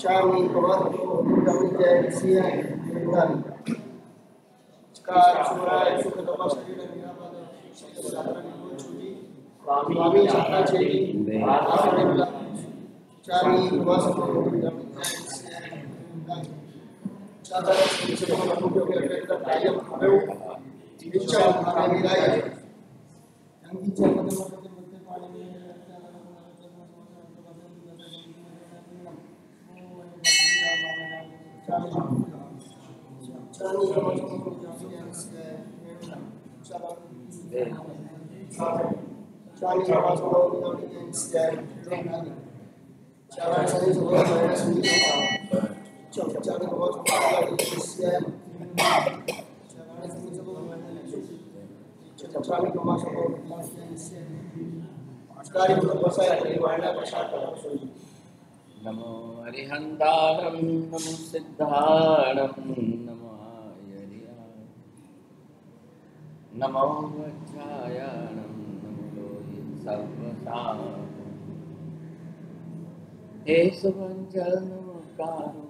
Chami Kavarto Kamite Sia Nirgan Chka Chura Sukha Tapasari Nirabada Satra Nibuchudi Swami Chakra Chedi Asarimla Chami Kavarto Kamite Sia Nirgan Chakra Chedi Chakra Chedi Chakra Chedi Chakra Chedi Chakra नमो हरिहंतारं नमो सिद्धारं नमो आयर्याय नमो वज्रायणं नमो लोहित सर्वसारं केशवंजल नमोकारो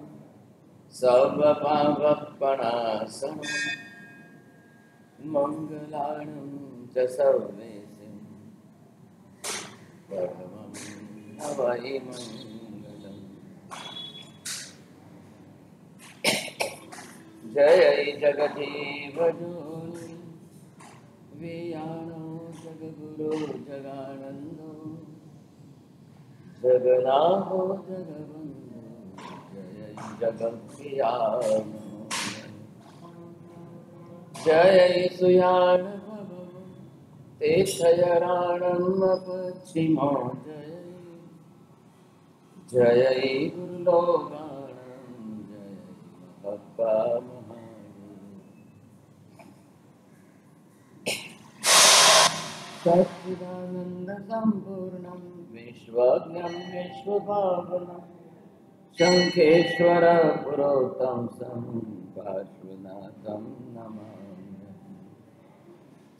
सर्वपावपणासनं मंगलानं च सर्वेशं परमं हवै मंगलम्। जय जगजीव जोनि वियाणो जगगुरो जगानंदो जगनाहो जगबंधो जय जगत्प्रियानो जय सुयान भवो तीर्थजराणमपश्चिमो जय गुरुलोगाणं जय भक्ता सच्चिदानंद संपूर्णं विश्वज्ञं विश्वभावनं शंखेश्वर पुरोतमं पार्श्वनाथं नमामि।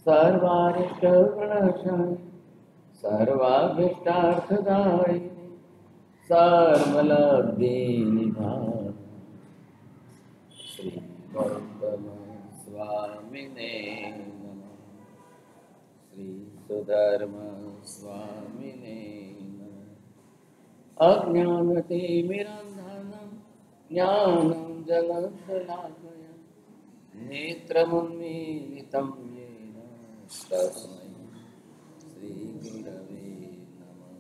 सर्वारिष्टगणशायि सर्वाभीष्टार्थदायिनि सर्वलब्धिनिधानं श्री गौतम स्वामिने नमः। श्री सुधर्म स्वामिने नमः। अज्ञानतिमिरान्धनं ज्ञानं जगत्शलाकया नेत्रमुन्मीलितं येन तस्मै श्रीगुरवे नमः।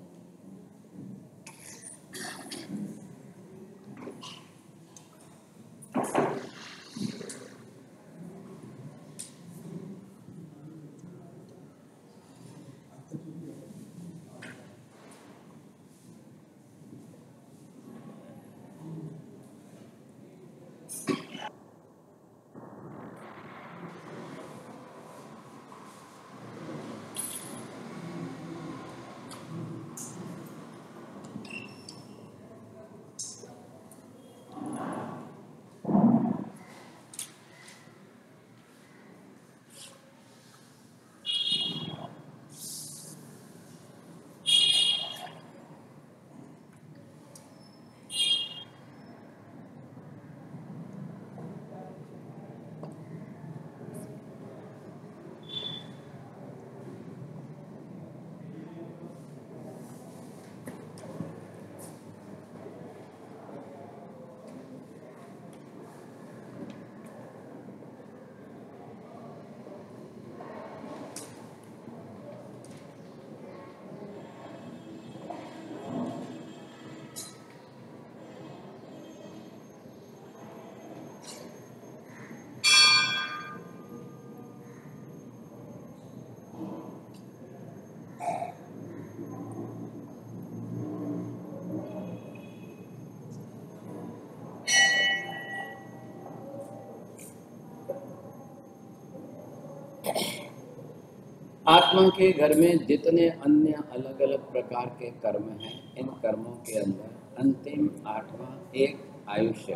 आत्मा के घर में जितने अन्य अलग अलग प्रकार के कर्म हैं, इन कर्मों के अंदर अंतिम 8वां एक आयुष्य।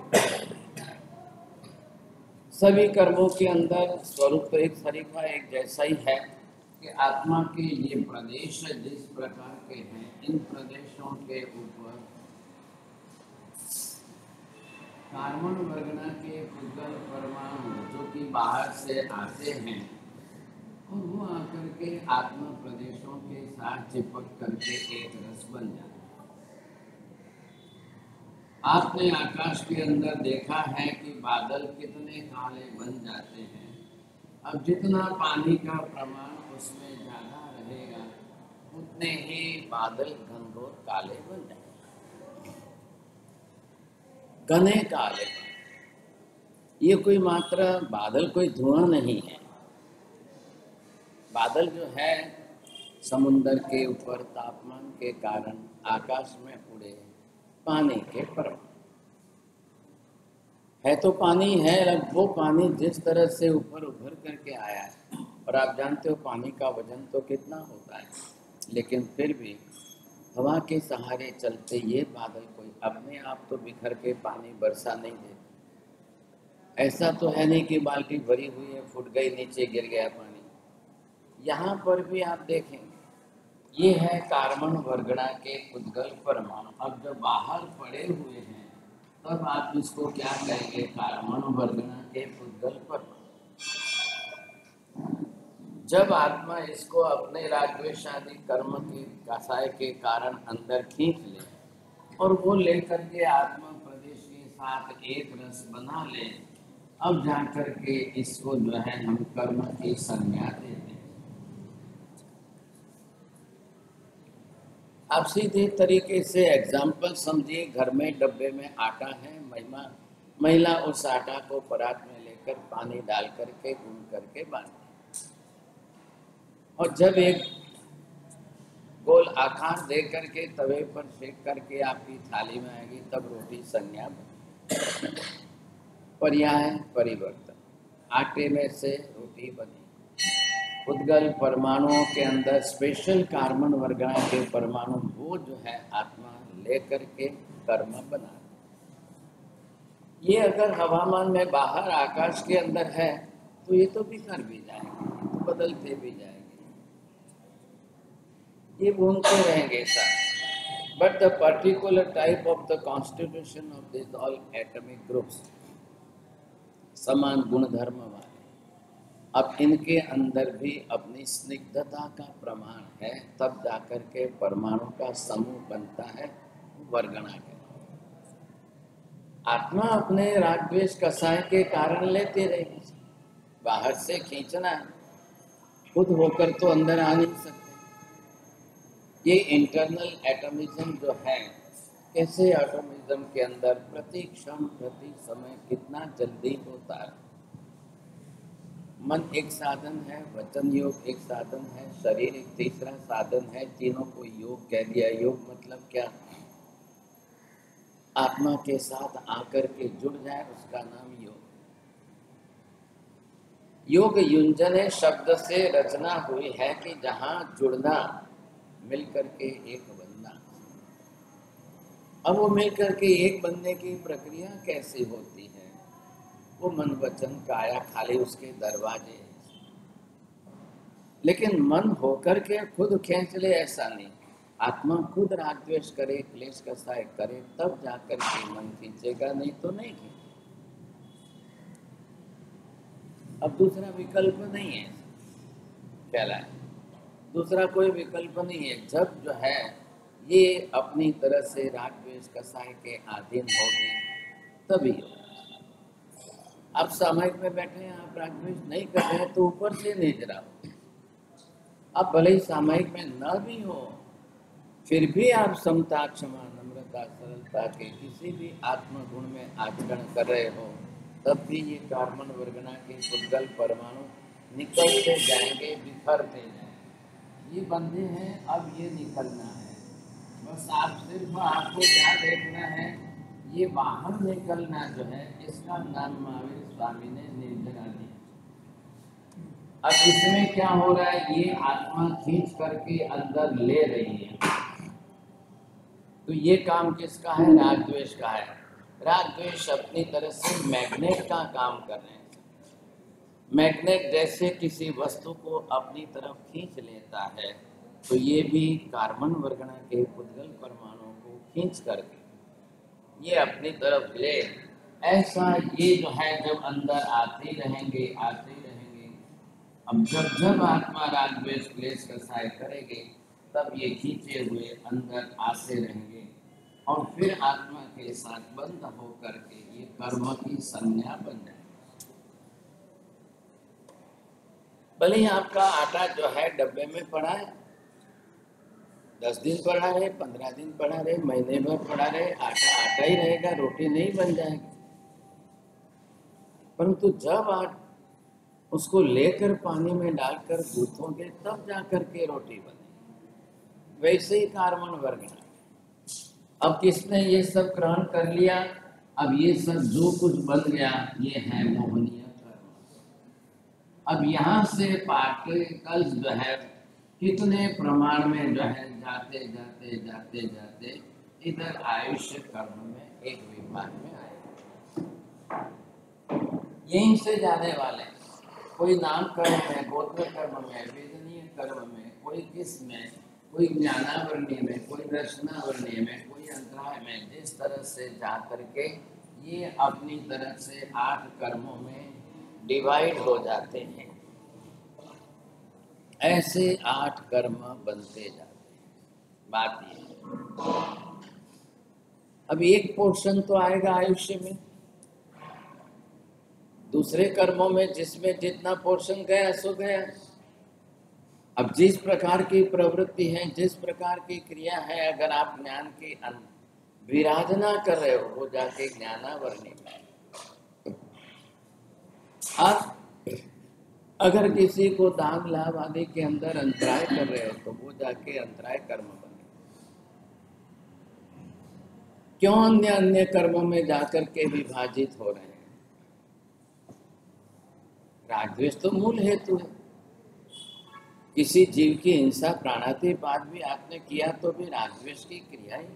सभी कर्मों के अंदर स्वरूप तो एक शरीफा एक जैसा ही है, कि आत्मा के ये प्रदेश जिस प्रकार के हैं, इन प्रदेशों के ऊपर कार्बन वर्गना के पुद्गल परमाणु जो कि बाहर से आते हैं और वो आकर के आत्मा प्रदेशों के साथ चिपक करके एक रस बन जाता है। आपने आकाश के अंदर देखा है कि बादल कितने काले बन जाते हैं। अब जितना पानी का प्रमाण उसमें ज्यादा रहेगा उतने ही बादल घनघोर काले बन जाएंगे, घने काले। ये कोई मात्र बादल कोई धुआं नहीं है। बादल जो है समुद्र के ऊपर तापमान के कारण आकाश में उड़े पानी के परमाणु है। तो पानी है, वो पानी जिस तरह से ऊपर उभर करके आया है, और आप जानते हो पानी का वजन तो कितना होता है, लेकिन फिर भी हवा के सहारे चलते ये बादल कोई अपने आप तो बिखर के पानी बरसा नहीं देते। ऐसा तो है नहीं कि बाल्टी भरी हुई है, फूट गई, नीचे गिर गया पानी। यहाँ पर भी आप देखेंगे ये है कार्बन वर्गणा के पुद्गल परमाणु। अब जब बाहर पड़े हुए हैं तब आप इसको क्या कहेंगे? कार्बन वर्गणा के पुद्गल परमाणु। जब आत्मा इसको अपने रागद्वेष आदि कर्म के कसाय के कारण अंदर खींच ले और वो लेकर के आत्मा प्रदेश के साथ एक रस बना ले, अब जाकर के इसको जो है हम कर्म की संज्ञा देते हैं। आप सीधे तरीके से एग्जाम्पल समझिए, घर में डब्बे में आटा है, महिला उस आटा को परात में लेकर पानी डाल करके गूंद करके बांधती, और जब एक गोल आकार दे करके तवे पर सेक करके आपकी थाली में आएगी तब रोटी संज्ञा बनी। पर्याय परिवर्तन, आटे में से रोटी बनी। पुद्गल परमाणुओं के अंदर स्पेशल कार्बन वर्गणा के परमाणु वो जो है आत्मा लेकर के कर्म बना। ये अगर हवामान में बाहर आकाश के अंदर है तो ये तो बिखर भी जाएंगे, तो बदलते भी जाएंगे, ये घूमते रहेंगे साथ। But the particular type of the constitution of this all atomic groups समान गुणधर्म वाले, अब इनके अंदर भी अपनी स्निग्धता का प्रमाण है, तब जाकर के परमाणु का समूह बनता है वर्गणा के। आत्मा अपने राग द्वेष कसाय के कारण लेते रहेगी, बाहर से खींचना है, खुद होकर तो अंदर आ नहीं सकते। ये इंटरनल एटमिज्म जो है, कैसे एटमिज्म के अंदर प्रति क्षण प्रति समय कितना जल्दी होता है। मन एक साधन है, वचन योग एक साधन है, शरीर एक तीसरा साधन है, तीनों को योग कह दिया। योग मतलब क्या? आत्मा के साथ आकर के जुड़ जाए, उसका नाम योग। योग युंजन शब्द से रचना हुई है कि जहां जुड़ना, मिलकर के एक बनना। अब वो मिलकर के एक बनने की प्रक्रिया कैसे होती है? वो मन वचन काया खाली उसके दरवाजे हैं, लेकिन मन होकर के खुद खींच ले ऐसा नहीं। आत्मा खुद राग द्वेष करे, क्लेश कसाय करे, तब जाकर के मन खींचेगा, नहीं तो नहीं खींचेगा। अब दूसरा विकल्प नहीं है, पहला है, दूसरा कोई विकल्प नहीं है। जब जो है ये अपनी तरह से राग द्वेष कसाय के अधीन होगी तभी होगा। आप सामायिक में बैठे हैं, आप राग द्वेष नहीं कर रहे हैं तो ऊपर से नहीं जरा, आप भले ही सामायिक में न भी हो, फिर भी आप समता, क्षमा, नम्रता, सरलता के किसी भी आत्मगुण में आचरण कर रहे हो, तब भी ये कार्बन वर्गणा के पुद्गल परमाणु निकलते जाएंगे, बिखरते जाएंगे। ये बंधे हैं, अब ये निकलना है। बस आप सिर्फ आपको क्या देखना है, ये बाहर निकलना जो है, इसका नाम महावीर स्वामी ने निर्जरा दिया। अब इसमें क्या हो रहा है? ये आत्मा खींच करके अंदर ले रही है, तो ये काम किसका है? राग द्वेष का है। राग द्वेष अपनी तरह से मैग्नेट का काम कर रहे हैं। मैग्नेट जैसे किसी वस्तु को अपनी तरफ खींच लेता है, तो ये भी कार्बन वर्गना के पुद्गल परमाणु को खींच करके ये अपनी तरफ ले। ऐसा ये जो है जब अंदर आते रहेंगे आते रहेंगे। अब जब जब आत्मा राग द्वेष क्लेश कसाय करेगी, तब ये खींचे हुए अंदर आते रहेंगे और फिर आत्मा के साथ बंद होकर के ये कर्म की संज्ञा बन जाए। भले ही आपका आटा जो है डब्बे में पड़ा है, 10 दिन पड़ा रहे, 15 दिन पड़ा रहे, महीने भर पड़ा रहे, आटा आटा ही रहेगा, रोटी नहीं बन जाएगी। परंतु जब आप उसको लेकर पानी में डालकर गूंथोगे तब जाकर के रोटी बनेगी। वैसे ही कार्बन वर्गना। अब किसने ये सब ग्रहण कर लिया, अब ये सब जो कुछ बन गया ये है मोहनीय कर्म। अब यहाँ से पार्टिकल्स जो है कितने प्रमाण में जो है जाते जाते जाते जाते इधर आयुष्य कर्म में एक विभाग में आए, यहीं से जाने वाले। कोई नाम कर्म में, गोत्र कर्म में, वेदनीय कर्म में, कोई किस में, कोई ज्ञानावरणीय में, कोई दर्शनावरणीय में, कोई अंतराय में, जिस तरह से जा करके ये अपनी तरह से 8 कर्मों में डिवाइड हो जाते हैं। ऐसे 8 कर्म बनते जाते हैं। बात ये अब एक पोर्शन तो आएगा आयुष्य में, दूसरे कर्मों में जिसमें जितना पोर्शन गया सो गया। अब जिस प्रकार की प्रवृत्ति है, जिस प्रकार की क्रिया है, अगर आप ज्ञान की विराधना कर रहे हो वो जाके ज्ञानावरणी में। आप अगर किसी को दान लाभ आदि के अंदर अंतराय कर रहे हो तो वो जाके अंतराय कर्म बने। क्यों अन्य अन्य कर्मों में जाकर के विभाजित हो रहे हैं? रागद्वेष तो मूल हेतु है। किसी जीव की हिंसा प्राणातिपात भी आपने किया तो भी रागद्वेष की क्रिया ही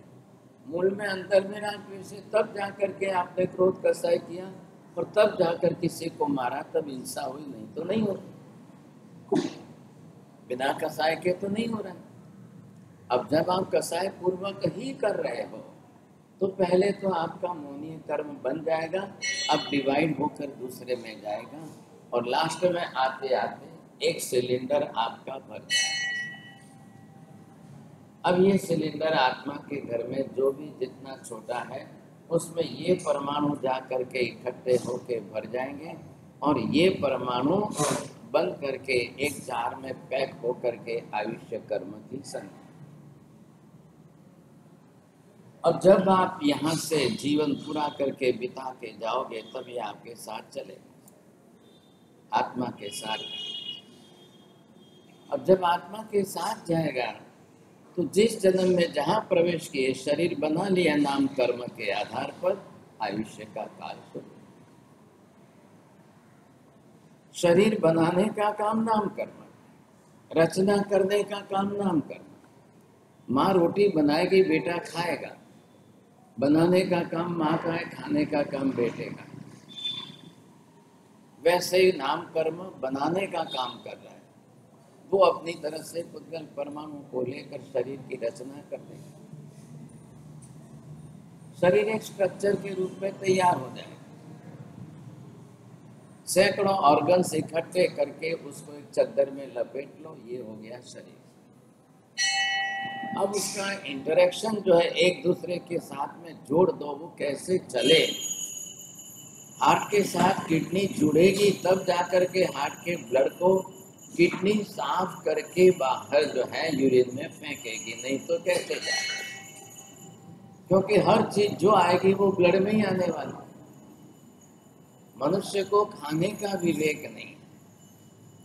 मूल में, अंदर में रागद्वेष है। तब जाकर के आपने क्रोध कसाय किया और तब जाकर किसी को मारा, तब हिंसा हुई, नहीं तो नहीं हो रहा। बिना कसाय के तो नहीं हो रहा है। अब जब आप कसाय पूर्वक ही कर रहे हो तो पहले तो आपका मोहनीय कर्म बन जाएगा, अब डिवाइड होकर दूसरे में जाएगा और लास्ट में आते आते एक सिलेंडर आपका भर जाएगा। अब ये सिलेंडर आत्मा के घर में जो भी जितना छोटा है उसमें ये परमाणु जा करके इकट्ठे होके भर जाएंगे और ये परमाणु बंद करके एक जार में पैक होकर के आयुष्य कर्म की संख्या। अब जब आप यहाँ से जीवन पूरा करके बिता के जाओगे तब ये आपके साथ चलेगा, आत्मा के साथ। अब जब आत्मा के साथ जाएगा तो जिस जन्म में जहाँ प्रवेश किए शरीर बना लिया नाम कर्म के आधार पर, आयुष्य का काल शुरू। शरीर बनाने का काम नाम कर्म, रचना करने का काम नाम कर्म। माँ रोटी बनाएगी, बेटा खाएगा। बनाने का काम माँ का है, खाने का काम बेटे का। वैसे ही नाम कर्म बनाने का काम कर रहा है। वो अपनी तरफ से पुद्गल परमाणु को लेकर शरीर की रचना कर देगा। शरीर एक स्ट्रक्चर के रूप में तैयार हो जाएगा। सैकड़ों ऑर्गन्स इकट्ठे करके उसको एक चद्दर में लपेट लो, ये हो गया शरीर। अब उसका इंटरेक्शन जो है एक दूसरे के साथ में जोड़ दो, वो कैसे चले। हार्ट के साथ किडनी जुड़ेगी तब जाकर के हार्ट के ब्लड को किडनी साफ करके बाहर जो है यूरिन में फेंकेगी, नहीं तो कैसे जाएगी? क्योंकि हर चीज जो आएगी वो ब्लड में ही आने वाली। मनुष्य को खाने का विवेक नहीं,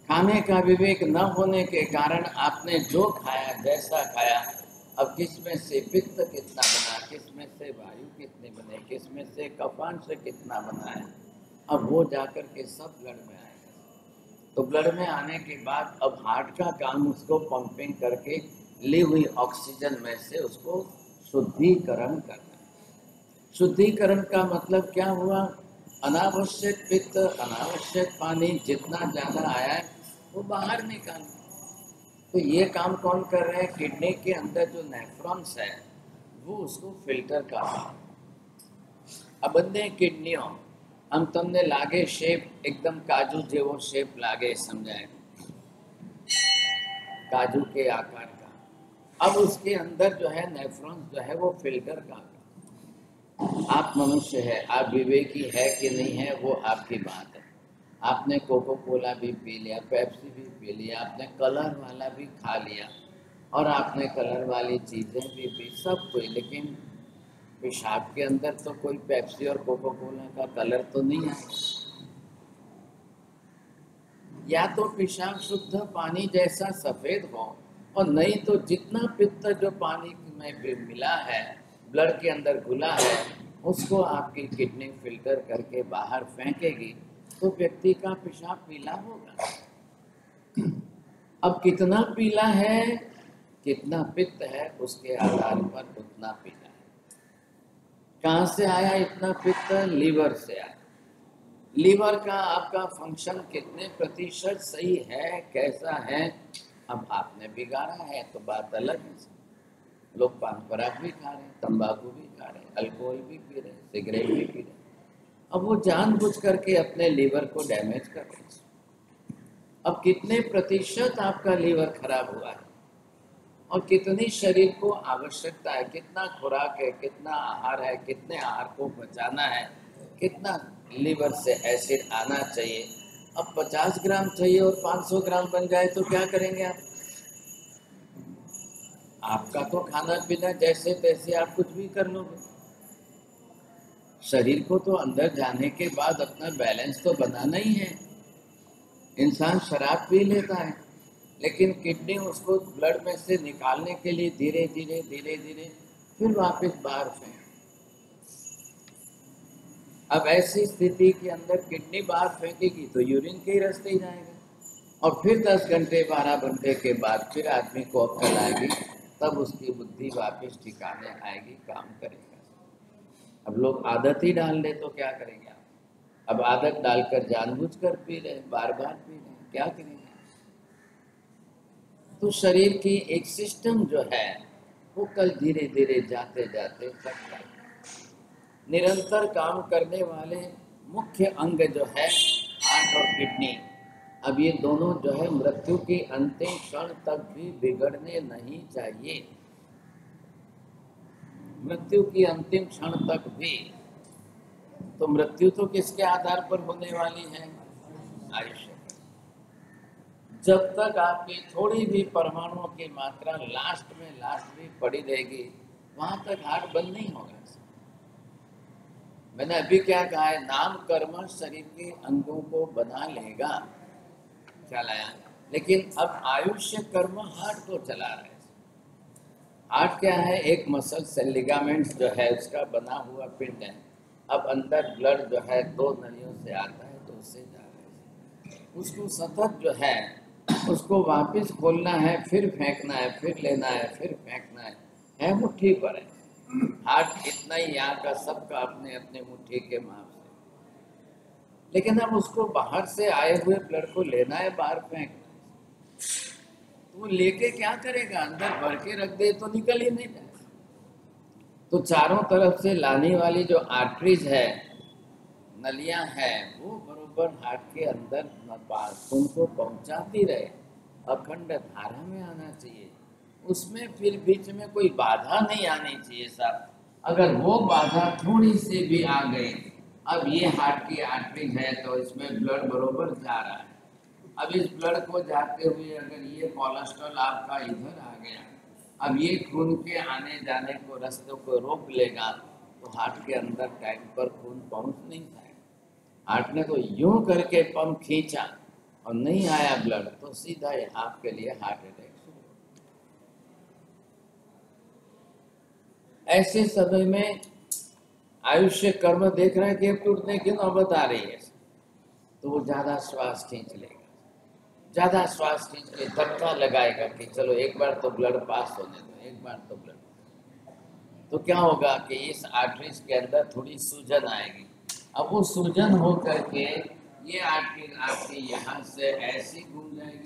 खाने का विवेक न होने के कारण आपने जो खाया, जैसा खाया, अब किसमें से पित्त कितना बना, किसमें से वायु कितने बने, किसमें से कफांश कितना बना है, अब वो जाकर के सब ब्लड में आएगा। तो ब्लड में आने के बाद अब हार्ट का काम उसको पंपिंग करके ली हुई ऑक्सीजन में से उसको शुद्धिकरण करना। शुद्धिकरण का मतलब क्या हुआ? अनावश्यक पित्त, अनावश्यक पानी जितना ज्यादा आया है वो बाहर निकालो। तो ये काम कौन कर रहे हैं? किडनी के अंदर जो नेफ्रॉन्स है वो उसको फिल्टर कर रहा है। अब बंदे किडनियों हम तुमने लागे शेप एकदम काजू जेवो शेप लागे समझाए, काजू के आकार का। अब उसके अंदर जो है नेफ्रॉन्स जो है वो फिल्टर का। आप मनुष्य है, आप विवेकी है कि नहीं है वो आपकी बात है। आपने कोको कोला भी पी लिया, पेप्सी भी पी लिया, आपने कलर वाला भी खा लिया और आपने कलर वाली चीज़ें भी पी, सब कोई, लेकिन पेशाब के अंदर तो कोई पेप्सी और कोको कोला का कलर तो नहीं है। या तो पेशाब शुद्ध पानी जैसा सफ़ेद हो, और नहीं तो जितना पित्त जो पानी में मिला है, ब्लड के अंदर घुला है, उसको आपकी किडनी फिल्टर करके बाहर फेंकेगी, तो व्यक्ति का पेशाब पीला होगा। अब कितना पीला है, कितना पित्त है, उसके आधार पर उतना पीला है। कहाँ से आया इतना पित्त? लीवर से आया। लीवर का आपका फंक्शन कितने प्रतिशत सही है, कैसा है, अब आपने बिगाड़ा है तो बात अलग है। लोग पान पराग भी खा रहे, तंबाकू भी खा रहे, अल्कोहल भी पी रहे, सिगरेट भी पी रहे। अब वो जानबूझ करके अपने लीवर को डैमेज कर रहे हैं। अब कितने प्रतिशत आपका लीवर खराब हुआ है और कितनी शरीर को आवश्यकता है, कितना खुराक है, कितना आहार है, कितने आहार को बचाना है, कितना लीवर से एसिड आना चाहिए। अब 50 ग्राम चाहिए और 500 ग्राम बन जाए तो क्या करेंगे आप? आपका तो खाना पीना जैसे तैसे आप कुछ भी कर लोगे। शरीर को तो अंदर जाने के बाद अपना बैलेंस तो बनाना ही है। इंसान शराब पी लेता है, लेकिन किडनी उसको ब्लड में से निकालने के लिए धीरे धीरे धीरे धीरे फिर वापस बाहर फेंक। अब ऐसी स्थिति के अंदर किडनी बाहर फेंकेगी तो यूरिन के ही रास्ते ही जाएगा, और फिर 10 घंटे 12 घंटे के बाद फिर आदमी को अक्ल आएगी, तब उसकी बुद्धि वापस ठिकाने आएगी, काम करेगा। अब लोग आदत ही डाल ले तो क्या करेंगे आप? अब आदत डालकर जानबूझकर पी रहे, बार बार पी रहे, क्या करेंगे? तो शरीर की एक सिस्टम जो है वो कल धीरे धीरे जाते जाते सकता है। निरंतर काम करने वाले मुख्य अंग जो है हार्ट और किडनी, अब ये दोनों जो है मृत्यु की अंतिम क्षण तक भी बिगड़ने नहीं चाहिए। मृत्यु की अंतिम क्षण तक भी। तो मृत्यु तो किसके आधार पर होने वाली है? आयुष्य। जब तक आपकी थोड़ी भी परमाणुओं की मात्रा लास्ट में पड़ी रहेगी, वहां तक हार्ट बंद नहीं होगा। मैंने अभी क्या कहा है, नाम कर्म शरीर के अंगों को बना लेगा, ख्याल आया? लेकिन अब आयुष्य कर्म हार्ट को चला रहा है। हार्ट क्या है? एक मसल से लिगामेंट्स जो है उसका बना हुआ पिंड है। अब अंदर ब्लड जो है 2 नलियों से आता है, 2 से जा रहा है। उसको सतत जो है उसको वापस खोलना है, फिर फेंकना है, फिर लेना है, फिर फेंकना है मुट्ठी पर है। हार्ट इतना ही यहाँ का सबका अपने अपने मुट्ठी के माप से। लेकिन अब उसको बाहर से आए हुए ब्लड को लेना है, बाहर फेंकना है, तो वो लेके क्या करेगा? अंदर भर के रख दे तो निकल ही नहीं जाएगा। तो चारों तरफ से लाने वाली जो आर्टरीज है, नलियां हैं, वो बरोबर हार्ट के अंदर खून को पहुंचाती रहे, अखंड धारा में आना चाहिए। उसमें फिर बीच में कोई बाधा नहीं आनी चाहिए साहब। अगर वो बाधा थोड़ी सी भी आ गई, अब ये हार्ट की आर्टरी है तो इसमें ब्लड बरोबर जा रहा है, अब इस ब्लड को जाते हुए अगर ये कोलेस्ट्रॉल आपका इधर आ गया, अब ये खून के आने जाने को रास्तों को रोक लेगा, तो हार्ट के अंदर टाइम पर खून पहुंच नहीं पाएगा। हार्ट ने तो यूं करके पंप खींचा और नहीं आया ब्लड, तो सीधा आपके लिए हार्ट अटैक। ऐसे समय में आयुष्य कर्म देख रहा है कि अब टूटने की नौबत आ रही है, तो वो ज्यादा श्वास खींच लेगा, ज्यादा श्वास खींच के धक्का लगाएगा कि चलो एक बार तो ब्लड पास होने दो, एक बार तो ब्लड। तो क्या होगा कि इस आर्टरीज के अंदर थोड़ी सूजन आएगी, अब वो सूजन हो करके ये आर्टरी आपकी यहाँ से ऐसी घूम जाएगी,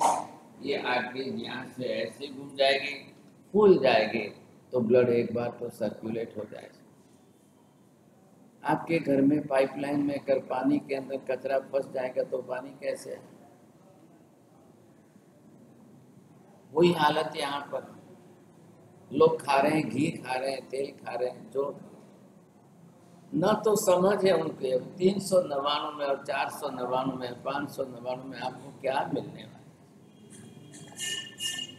ये आर्टरी यहाँ से ऐसी घूम जाएगी, फूल जाएगी, तो ब्लड एक बार तो सर्कुलेट हो जाएगा। आपके घर में पाइपलाइन में अगर पानी के अंदर कचरा फंस जाएगा तो पानी कैसे है? वही हालत यहाँ पर। लोग खा रहे हैं, घी खा रहे हैं, तेल खा रहे हैं, जो न तो समझ है उनके। 399 में और 499 में 599 में आपको क्या मिलने वाला?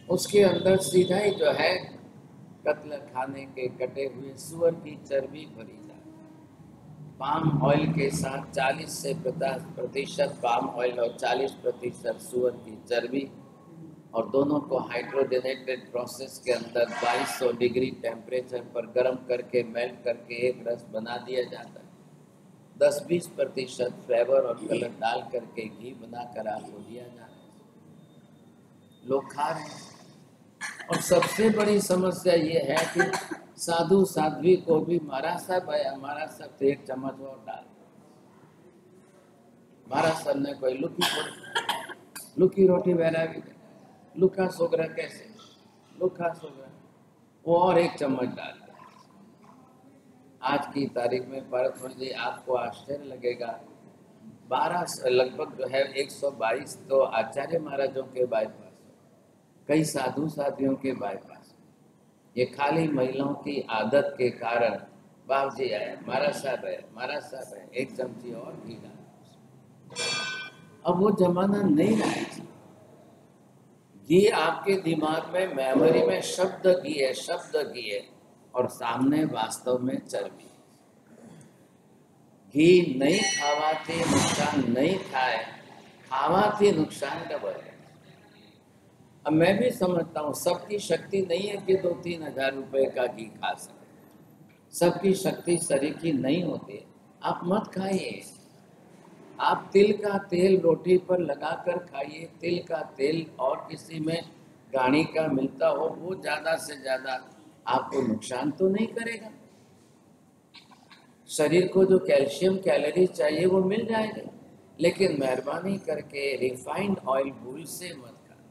उसके अंदर सीधा ही जो है कत्ल खाने के कटे हुए सुअर की चर्बी भरी जाती। पाम ऑयल के साथ 40 से 50% पाम ऑयल और 40% सुअर की चर्बी, और दोनों को हाइड्रोजनेटेड प्रोसेस के अंदर 2200 डिग्री टेम्परेचर पर गर्म करके मेल्ट करके एक रस बना दिया जाता है। 10-20% फ्लेवर और कलर डाल करके घी बनाकर आपको दिया जाता है। लोग खा रहे हैं। और सबसे बड़ी समस्या ये है कि साधु साध्वी को भी महाराज साहब है, हमारा सब एक चम्मच और डाल। महाराज साहब ने कोई लुकी रोटी बहरा भी लुका सोगरा कैसे? लुका सोगरा वो और एक चम्मच डाल। आज की तारीख में पारसमल जी आपको आश्चर्य लगेगा, 12 लगभग जो है 122 तो आचार्य महाराजों के बाईपास, कई साधु साधियों के बाईपास। ये खाली महिलाओं की आदत के कारण बाप जी आए, महाराज साहब है, महाराज साहब है, एक चमची और घी डाल। अब वो जमाना नहीं रहा। घी आपके दिमाग में मेमोरी में शब्द घी है, शब्द घी है, और सामने वास्तव में चर्बी। घी नहीं खावाથી नुकसान नहीं खाए, खावाથી नुकसान डबल है। अब मैं भी समझता हूँ सबकी शक्ति नहीं है कि 2-3 हजार रुपए का घी खा सके। सबकी शक्ति शरीर की नहीं होती है। आप मत खाइए। आप तिल का तेल रोटी पर लगाकर खाइए। तिल का तेल और किसी में गाड़ी का मिलता हो, वो ज्यादा से ज्यादा आपको नुकसान तो नहीं करेगा। शरीर को जो कैल्शियम कैलोरी चाहिए वो मिल जाएगा, लेकिन मेहरबानी करके रिफाइंड ऑयल भूल से मत खाना।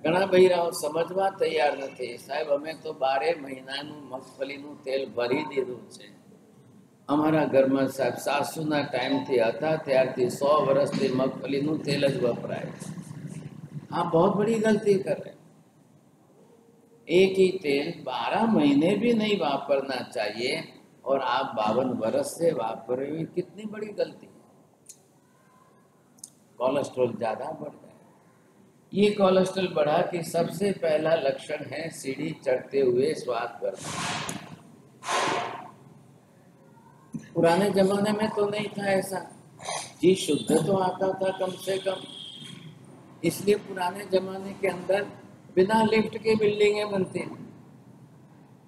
घણા બૈરાઓ સમજવા તૈયાર નથી સાહેબ, અમે તો 12 મહિનાનું મગફળીનું તેલ ભરી દીધું છે। અમારા ઘરમાં સાહેબ સાસુના ટાઈમથી હતા ત્યારથી 100 વર્ષથી મગફળીનું તેલ જ વપરાય। आप बहुत बड़ी गलती कर रहे हैं। एक ही तेल 12 महीने भी नहीं वापरना चाहिए और आप 52 वर्ष से वापर रहे हैं, कितनी बड़ी गलती। कोलेस्ट्रॉल ज्यादा बढ़ गया। ये कोलेस्ट्रॉल बढ़ा कि सबसे पहला लक्षण है सीढ़ी चढ़ते हुए स्वाद करना। पुराने जमाने में तो नहीं था ऐसा जी, शुद्ध तो आता था कम से कम, इसलिए पुराने जमाने के अंदर बिना लिफ्ट के बिल्डिंगें बनती हैं।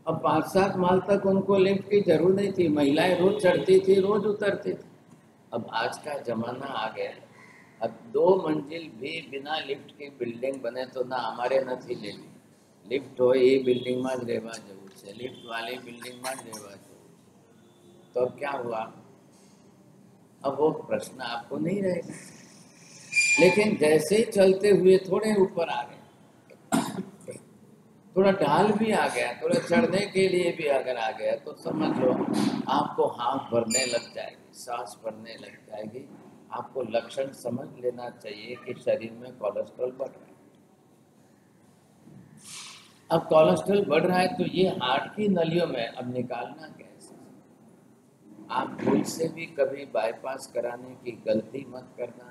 अब 5-7 माल तक उनको लिफ्ट की जरूरत नहीं थी, महिलाएं रोज चढ़ती थी, रोज उतरती थी। अब आज का जमाना आ गया, अब 2 मंजिल भी बिना लिफ्ट की बिल्डिंग बने तो ना हमारे નથી લેવી। लिफ्ट हो ये बिल्डिंग में જ રહેવા જવું છે, लिफ्ट वाली बिल्डिंग में જ રહેવા જવું છે। तो अब क्या हुआ? अब वो प्रश्न आपको नहीं रहेगा। लेकिन जैसे ही चलते हुए थोड़े ऊपर आ गए, थोड़ा ढाल भी आ गया, थोड़ा चढ़ने के लिए भी अगर आ गया तो समझ लो आपको हाथ भरने लग जाएगी, सांस भरने लग जाएगी। आपको लक्षण समझ लेना चाहिए कि शरीर में कोलेस्ट्रॉल बढ़ रहा है। अब कोलेस्ट्रॉल बढ़ रहा है तो ये हार्ट की नलियों में अब निकालना कैसे? आप भूल से भी कभी बाईपास कराने की गलती मत करना,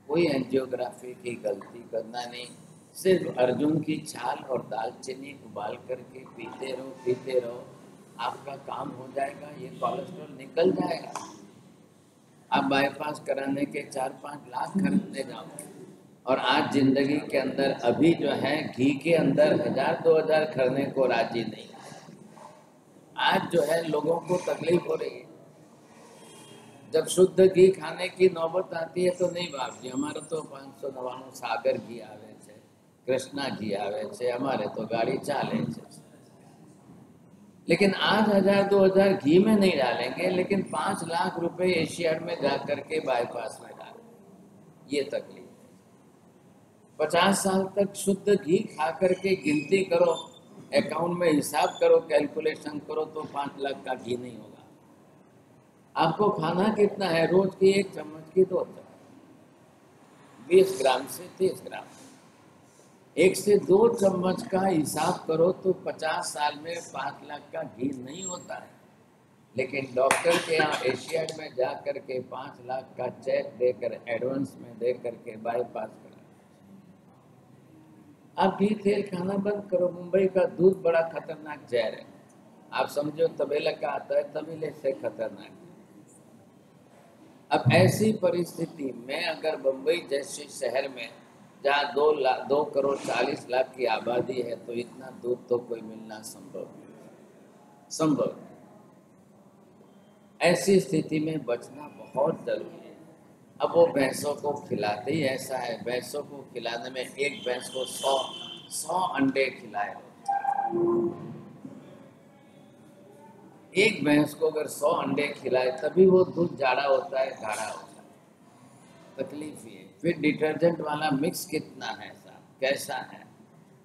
कोई एंजियोग्राफी की गलती करना नहीं। सिर्फ अर्जुन की छाल और दालचीनी उबाल करके पीते रहो, आपका काम हो जाएगा, ये कोलेस्ट्रॉल निकल जाएगा। आप बाईपास कराने के 4-5 लाख खरीदने जाओगे और आज जिंदगी के अंदर अभी जो है घी के अंदर 1000-2000 खरीदने को राजी नहीं। आज जो है लोगों को तकलीफ हो रही है। जब शुद्ध घी खाने की नौबत आती है तो नहीं बाप जी, हमारे तो 599 सागर घी आवे छे, कृष्णा घी आवे छे, हमारे तो गाड़ी चाले छे। लेकिन आज 1000-2000 घी में नहीं डालेंगे, लेकिन 5 लाख रुपए एशियाड में जा करके बाईपास में डालेंगे। ये तकलीफ है। 50 साल तक शुद्ध घी खा करके गिनती करो, अकाउंट में हिसाब करो, कैलकुलेशन करो, तो 5 लाख का घी नहीं होगा। आपको खाना कितना है? रोज की 1 चम्मच की 2 चम्मच, 20 ग्राम से 30 ग्राम, 1 से 2 चम्मच का हिसाब करो तो 50 साल में 5 लाख का घी नहीं होता है। लेकिन डॉक्टर के यहाँ एशियाड में जा करके 5 लाख का चेक देकर, एडवांस में दे करके बाईपास करा। आप घी तेल खाना बंद करो। मुंबई का दूध बड़ा खतरनाक जहर है। आप समझो तबेला का आता है, तबेले से खतरनाक है। अब ऐसी परिस्थिति में अगर मुंबई जैसे शहर में जहाँ 2 करोड़ 40 लाख की आबादी है, तो इतना दूध तो कोई मिलना संभव। ऐसी स्थिति में बचना बहुत जरूरी है। अब वो भैंसों को खिलाते ही ऐसा है, भैंसों को खिलाने में एक भैंस को 100 अंडे खिलाए। एक भैंस को अगर 100 अंडे खिलाए तभी वो दूध जाड़ा होता है, गाढ़ा होता है। तकलीफ ये। फिर डिटर्जेंट वाला मिक्स कितना है साहब, कैसा है?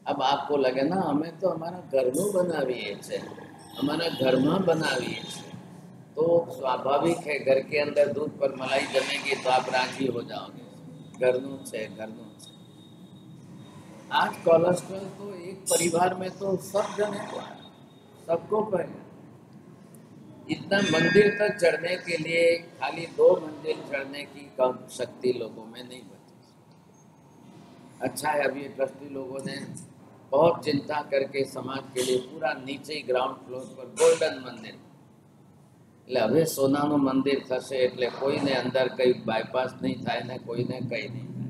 अब आपको लगे ना हमें तो हमारा घरનું बनाવીએ છે, हमारा घરમાં बनाવીએ છે, तो स्वाभाविक है घर के अंदर दूध पर मलाई जमेगी तो आप राजी हो जाओगे। घरનું છે। आज कोलेस्ट्रॉल तो एक परिवार में तो सब जने को है, सबको पहले। इतना मंदिर तक चढ़ने के लिए खाली 2 मंजिल चढ़ने की कम शक्ति लोगों में नहीं बची। अच्छा है, अभी ट्रस्टी लोगों ने बहुत चिंता करके समाज के लिए पूरा नीचे ग्राउंड फ्लोर पर गोल्डन मंदिर, એટલે હવે સોનાનું મંદિર થશે એટલે કોઈને અંદર કઈ બાયપાસ નહીં થાય ને કોઈને કઈ નહીં થાય।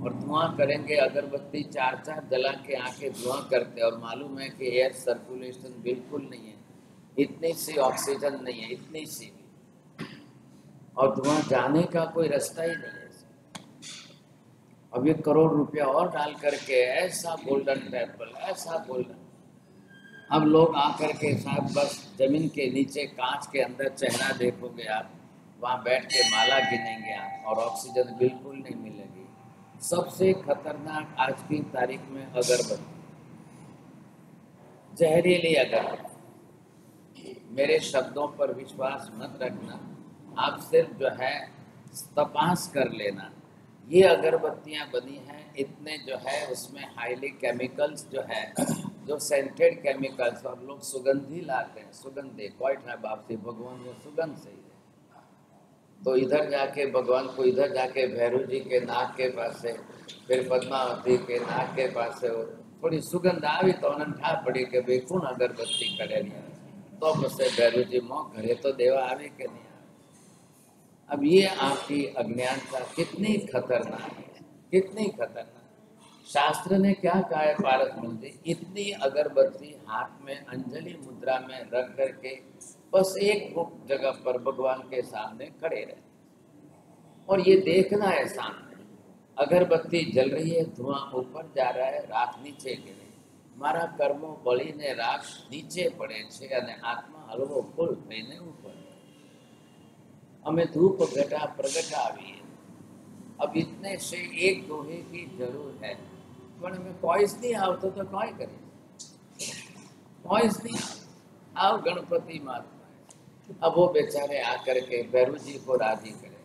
और धुआं करेंगे, अगरबत्ती 4 जला के आके धुआं करते, और मालूम है कि एयर सर्कुलेशन बिल्कुल नहीं है, इतनी सी ऑक्सीजन नहीं है, इतनी सी भी, और धुआं जाने का कोई रास्ता ही नहीं है। अब 1 करोड़ रुपया और डाल करके ऐसा गोल्डन टेम्पल, ऐसा गोल्डन, अब लोग आकर के साथ बस जमीन के नीचे कांच के अंदर चेहरा देखोगे आप, वहाँ बैठ के माला गिनेंगे आप, और ऑक्सीजन बिल्कुल नहीं मिलेगी। सबसे खतरनाक आज की तारीख में अगरबत्ती, जहरीली अगरबत्ती। मेरे शब्दों पर विश्वास मत रखना, आप सिर्फ जो है तपास कर लेना। ये अगरबत्तियां बनी हैं, इतने जो है उसमें हाईली केमिकल्स जो है, जो सेंटेड केमिकल्स, और लोग सुगंधी लाते हैं, सुगंधे कोई बाप से भगवान जो सुगंध से ही है। तो इधर जाके भगवान को, इधर जाके भैरव जी के नाक के पास से, फिर पद्मावती के नाक के पास से थोड़ी सुगंध आई तो उन्होंने ठा पड़ी कि भाई कौन अगरबत्ती करे, तो बस भैरव जी मोह घरे तो देवा आवे के नहीं। अब ये आपकी अज्ञानता कितनी खतरनाक है, कितनी खतरनाक। शास्त्र ने क्या कहा है पारस मुझे, इतनी अगरबत्ती हाथ में अंजलि मुद्रा में रख करके बस एक जगह पर भगवान के सामने खड़े रहे, और ये देखना है सामने अगरबत्ती जल रही है, धुआं ऊपर जा रहा है, राख नीचे गिरे, मारा कर्मो बळीने राख नीचे पड़े छे અને આત્મા હલવો ફૂલ થઈને ઉપર। हमें धूप घटा प्रगटावी है। अब इतने से एक दोहे की जरूर है, पर हमें कोईस नहीं आवतो तो कोई करे, कोईस नहीं आओ गणपति महात्मा। अब वो बेचारे आकर के भैरू जी को राजी करे।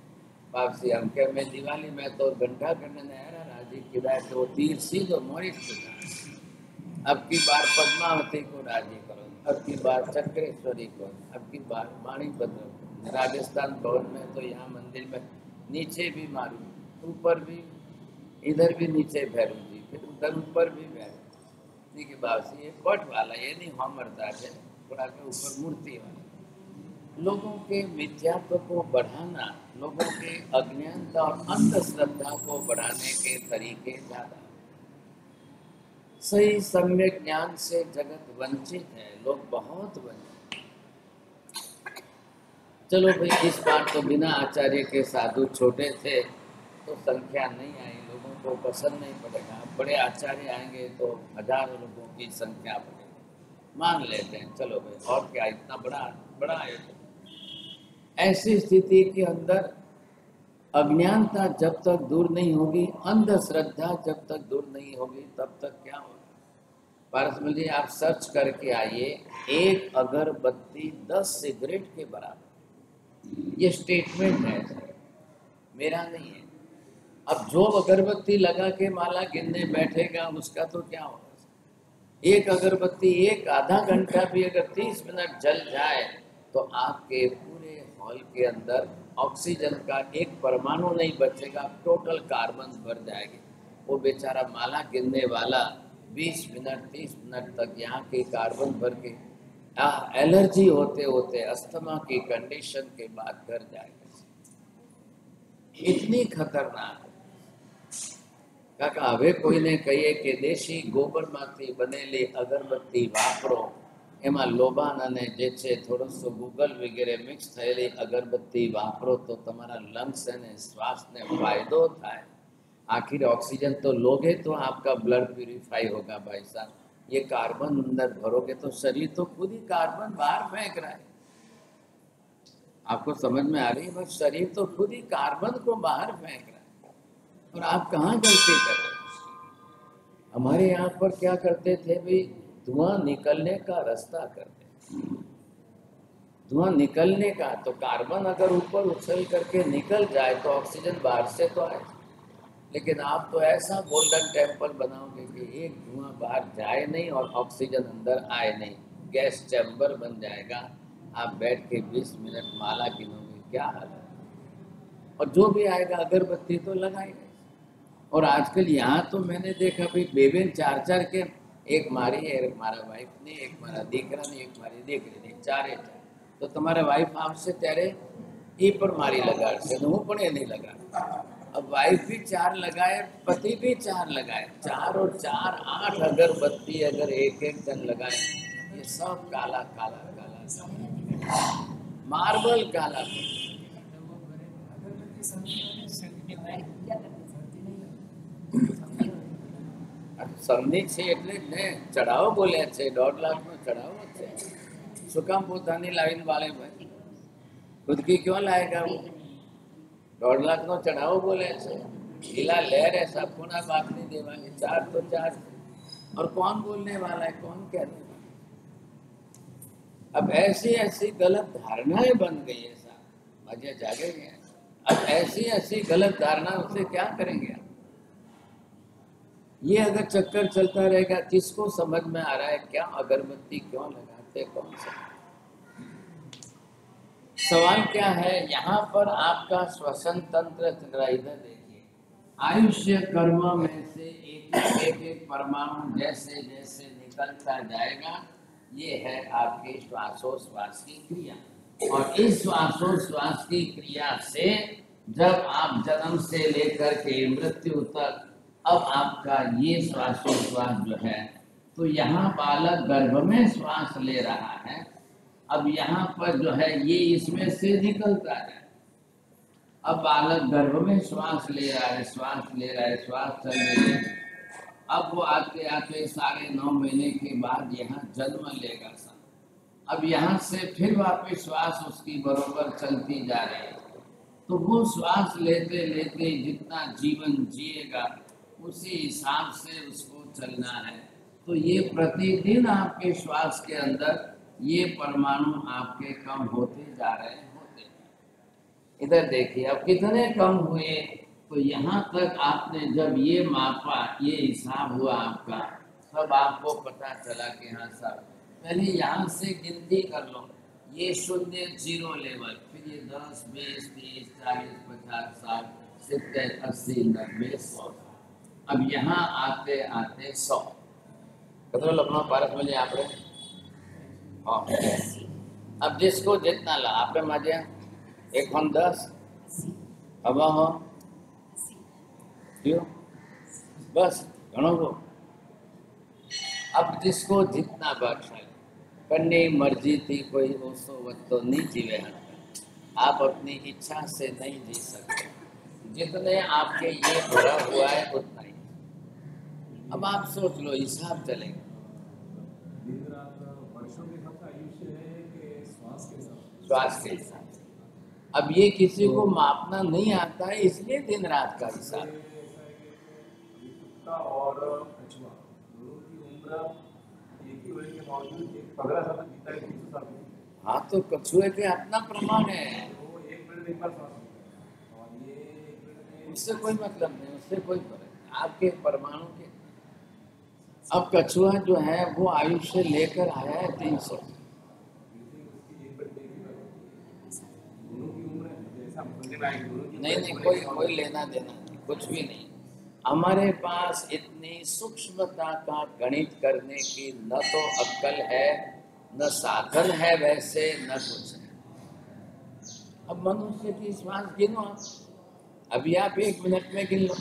वापसी हम के मैं दिवाली में तो घंटा करने नया राजी किया तो तीर सीधो मोरी। अब की बार पद्मावती को राजी करो, अब की बार चक्रेश्वरी को, अब की बार माणिकभद्र को। राजस्थान भवन में तो यहाँ मंदिर में नीचे भी मारू, ऊपर भी, इधर भी नीचे भैरू जी, फिर उधर ऊपर भी भैरू जी की बावसी। ये कोट वाला ये नहीं हमरता है, थोड़ा के ऊपर मूर्ति वाला। लोगों के मिथ्यात्व को बढ़ाना, लोगों के अज्ञानता और अंधश्रद्धा को बढ़ाने के तरीके ज्यादा। सही सम्यक ज्ञान से जगत वंचित है, लोग बहुत वंचित। चलो भाई, इस बार तो बिना आचार्य के साधु छोटे थे तो संख्या नहीं आई, लोगों को पसंद नहीं पड़ेगा। अब बड़े आचार्य आएंगे तो हजारों लोगों की संख्या बढ़ेगी। मान लेते हैं, चलो भाई और क्या, इतना बड़ा बड़ा है। ऐसी स्थिति के अंदर अज्ञानता जब तक दूर नहीं होगी, अंधश्रद्धा जब तक दूर नहीं होगी, तब तक क्या होगा? पारसमल जी आप सर्च करके आइए, एक अगरबत्ती 10 सिगरेट के बराबर। ये स्टेटमेंट है, मेरा नहीं है। अब जो अगरबत्ती लगा के माला गिनने बैठेगा उसका तो क्या होगा? एक अगरबत्ती एक आधा घंटा भी अगर 30 मिनट जल जाए तो आपके पूरे हॉल के अंदर ऑक्सीजन का एक परमाणु नहीं बचेगा, टोटल कार्बन भर जाएगी। वो बेचारा माला गिनने वाला 20 मिनट 30 मिनट तक यहाँ के कार्बन भर के एलर्जी होते होते अस्थमा की कंडीशन के बाद घर जाएगा। इतनी खतरनाक। કાકા હવે કોઈને કહીએ કે દેશી ગોબરમાંથી બનેલી અગરબત્તી વાપરો, એમાં લોબાન અને જે છે થોડોસો ગૂગલ વગેરે મિક્સ થયેલી અગરબત્તી વાપરો તો તમારા લંગ્સ અને શ્વાસને ફાયદો થાય। आखिर ऑक्सीजन तो लोगे तो आपका ब्लड प्यूरिफाई होगा भाई साहब। ये कार्बन अंदर भरोगे तो शरीर तो खुद ही कार्बन बाहर फेंक रहा है। आपको समझ में आ रही है? बस शरीर तो खुद ही कार्बन को बाहर फेंक रहा है और आप कहाँ गलती कर रहे हैं? हमारे यहाँ पर क्या करते थे भाई, धुआं निकलने का रास्ता करते, धुआं निकलने का, तो कार्बन अगर ऊपर उछल करके निकल जाए तो ऑक्सीजन बाहर से तो आए। लेकिन आप तो ऐसा गोल्डन टेम्पल बनाओगे कि एक धुआं बाहर जाए नहीं और ऑक्सीजन अंदर आए नहीं, गैस चैम्बर बन जाएगा। आप बैठ के 20 मिनट माला गिनोगे, क्या हाल है? और जो भी आएगा अगरबत्ती तो लगाएगा। और आजकल यहाँ तो मैंने देखा भाई बेबेन 4-4 के, एक मारी है, एक मारा वाइफ ने, एक मारा दीकरा ने, एक मारी दीकरी ने, 4 तो तुम्हारा वाइफ आपसे तेरे ई पर मारी लगाड़શે, હું પણ એ नहीं लगा। अब वाइफ भी 4 लगाए, पति भी 4 लगाए, 4 और 4 8 अगरबत्ती अगर एक एक जन लगाए, ये सब काला काला काला मार्बल काला। સમજી છે એટલે જ ને ચડાવો બોલ્યા છે, 1.5 લાખનો ચડાવો છે। શું કામ પોતાની લાવીને વાલે ભાઈ? खुद की क्यों लाएगा वो? 1.5 लाखનો चढ़ाओ बोले છે। ढीला लहर है, सबको ना बात नहीं देवानी, 4 तो 4। और कौन बोलने वाला है, कौन कहने वाला? अब ऐसी ऐसी गलत धारणाएं बन गई है साहब, मजे जागेंगे। अब ऐसी ऐसी गलत धारणाओं से क्या करेंगे आप? ये अगर चक्कर चलता रहेगा, किसको समझ में आ रहा है क्या अगरबत्ती क्यों लगाते, कौन सा? सवाल क्या है यहाँ पर आपका श्वसन तंत्र चल रहा है। इधर देखिए, आयुष्य कर्म में से एक एक परमाणु जैसे जैसे निकलता जाएगा, ये है आपके श्वासोश्वास की क्रिया। और इस श्वासोश्वास की क्रिया से जब आप जन्म से लेकर के मृत्यु तक, अब आपका ये श्वासोश्वास जो है, तो यहाँ बालक गर्भ में श्वास ले रहा है, अब यहाँ पर जो है ये इसमें से निकलता है। अब बालक गर्भ में श्वास ले रहा है, श्वास ले रहा है, श्वास चल रही है। अब वो आते आते 9.5 महीने के बाद यहाँ जन्म लेगा सा। अब यहाँ से फिर वापस श्वास उसकी बरोबर चलती जा रही है। तो वो श्वास लेते लेते जितना जीवन जिएगा उसी हिसाब से उसको चलना है। तो ये प्रतिदिन आपके श्वास के अंदर ये परमाणु आपके कम होते जा रहे होते। इधर देखिए अब कितने कम हुए, तो यहाँ तक आपने जब ये मापा, ये हिसाब हुआ आपका, तब आपको पता चला कि हाँ साहब पहले यहाँ से गिनती कर लो, ये 0 0 लेवल, फिर ये 10 20 30 40 50 60 70 80 90 100। अब यहाँ आते आते 100 कतरो लखनऊ पारस में आप हाँ। अब जिसको जितना ला आप मजा 110 अब हो क्यों बस घणो हो। अब जिसको जितना बख्शा करने मर्जी थी, कोई ओसो वत्तो नहीं जीवे। आप अपनी इच्छा से नहीं जी सकते, जितने आपके ये भरा हुआ है उतना ही। अब आप सोच लो, हिसाब चलेगा। श्वास के हिसाब से। अब ये किसी को मापना नहीं आता है, इसलिए दिन रात का हिसाब। और कछुआ दोनों की उम्र एक ही होने के बावजूद एक 15 साल तक जीता है, 300 साल तक। हाँ, तो कछुए के अपना प्रमाण है, वो 1 मिनट में एक बार सांस लेता है और ये 1 मिनट में उससे कोई मतलब नहीं, उससे कोई फर्क नहीं। आपके परमाणु के अब कछुआ जो है वो आयुष्य लेकर आया है 300। नहीं, कोई लेना देना नहीं, कुछ भी नहीं। हमारे पास इतनी सूक्ष्मता का गणित करने की न तो अक्ल है, न साधन है वैसे, न कुछ है। अब मनुष्य की श्वास गिनो आप, अभी आप 1 मिनट में गिन लो,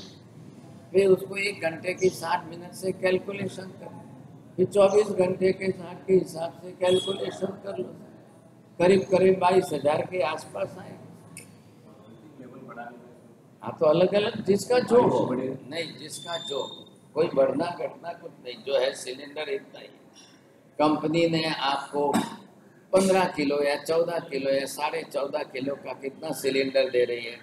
फिर उसको 1 घंटे की 60 मिनट से कैलकुलेशन कर, फिर 24 घंटे के 60 के हिसाब से कैलकुलेशन कर लो, करीब 22,000 के आसपास आए। हाँ, तो अलग अलग जिसका जो हो, नहीं जिसका जो हो, कोई बढ़ना घटना कुछ नहीं, जो है सिलेंडर इतना ही। कंपनी ने आपको 15 किलो या 14 किलो या 14.5 किलो का कितना सिलेंडर दे रही है?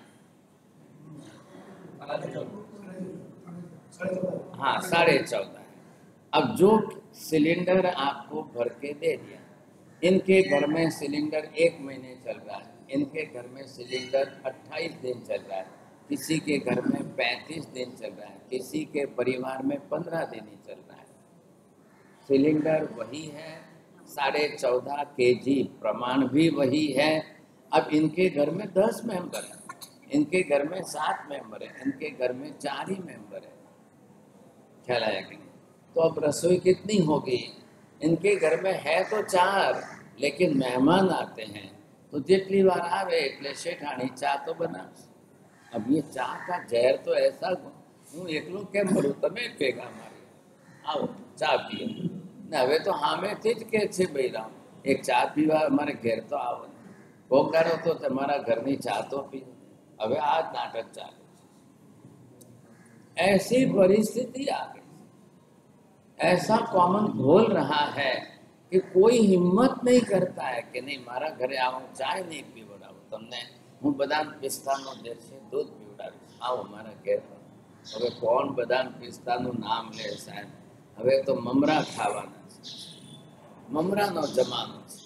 हाँ, 14.5। अब जो सिलेंडर आपको भर के दे दिया, इनके घर में सिलेंडर 1 महीने चल रहा है, इनके घर में सिलेंडर 28 दिन चल रहा है, किसी के घर में 35 दिन चल रहा है, किसी के परिवार में 15 दिन ही चल रहा है। सिलेंडर वही है, 14.5 केजी, प्रमाण भी वही है। अब इनके घर में 10 मेंबर हैं, इनके घर में 7 मेंबर हैं, इनके घर में 4 ही मेंबर है, ख्याल आया कि नहीं? तो अब रसोई कितनी होगी? इनके घर में है तो 4, लेकिन मेहमान आते हैं तो जितनी बार आवे એટલે શેઠાણી ચા तो बना। अब ये चाह का जहर तो ऐसा, हूँ एकलो केम भरूं, તમે ભેગા મારી आओ चा पियो ने। હવે तो સામેથી જ કે છે બૈરામ, એક ચા પીવા અમારે ઘેર તો આવો ને, કોક દાડો તો તમારા ઘરની ચા તો પીઓ। હવે આ જ નાટક ચાલે છે। ऐसी परिस्थिति आ गई, ऐसा कॉमन घोल रहा है कि कोई हिम्मत नहीं करता है कि नहीं मारा घरे आओ, चाय नहीं पीवડાવું તમને, હું બદામ પિસ્તાનો દેશી दूध પીવડાવીશ, आओ મારા ઘેર। હવે કોણ બદામ પિસ્તાનું નામ લે સાહેબ? હવે તો મમરા ખાવાના છે, મમરાનો જમાનો છે।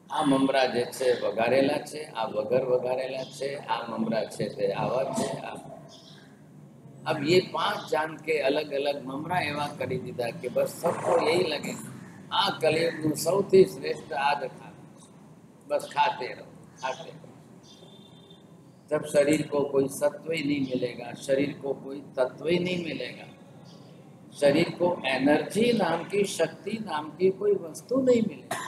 આ મમરા જે છે વઘારેલા છે, આ વગર વઘારેલા છે, આ મમરા છે તે આવા છે। अब ये 5 जान के अलग अलग ममरा एवा करी दीदा कि बस सबको यही लगे आ कलयुगનું સૌથી શ્રેષ્ઠ આજ खा, बस खाते रहो खाते रहो। जब शरीर को कोई सत्व ही नहीं मिलेगा, शरीर को कोई तत्व ही नहीं मिलेगा, शरीर को एनर्जी नाम की, शक्ति नाम की कोई वस्तु नहीं मिलेगी।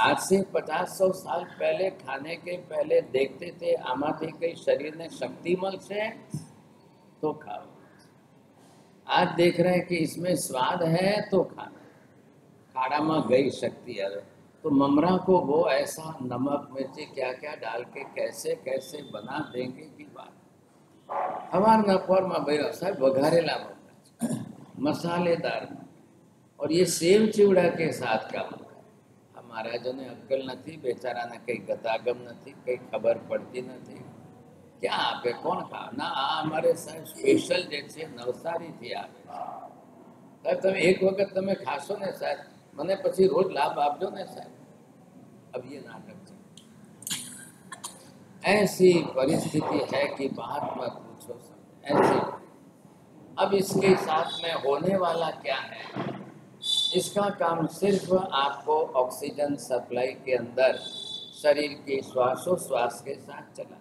आज से 50-100 साल पहले खाने के पहले देखते थे आमाथी कई शरीर ने शक्ति મળશે तो खाओ। आज देख रहे हैं कि इसमें स्वाद है तो खाना, खाड़ा में गई शक्ति है। तो ममरा को वो ऐसा नमक मिर्ची क्या क्या डाल के कैसे कैसे बना देंगे की बात। हमारा नफर में भाई साहब वघारेला ममरा, मसालेदार, और ये सेव चिवड़ा के साथ का ममरा। हमारा जो ने अक्कल नहीं, बेचारा ने कई गतागम नहीं, कई खबर पड़ती नहीं, क्या आपे कोण खा ना। आ अमारे साहेब स्पेशल जे छे नवसारी थी आवे साहेब, तमे एक वखत तमे खाशो ने साहेब, मने पछी रोज लाभ आपजो ने साहेब। अब ये नाटक है, ऐसी परिस्थिति है कि बात मत पूछो सब ऐसी। अब इसके साथ में होने वाला क्या है? इसका काम सिर्फ आपको ऑक्सीजन सप्लाई के अंदर शरीर के श्वासोश्वास के साथ चला,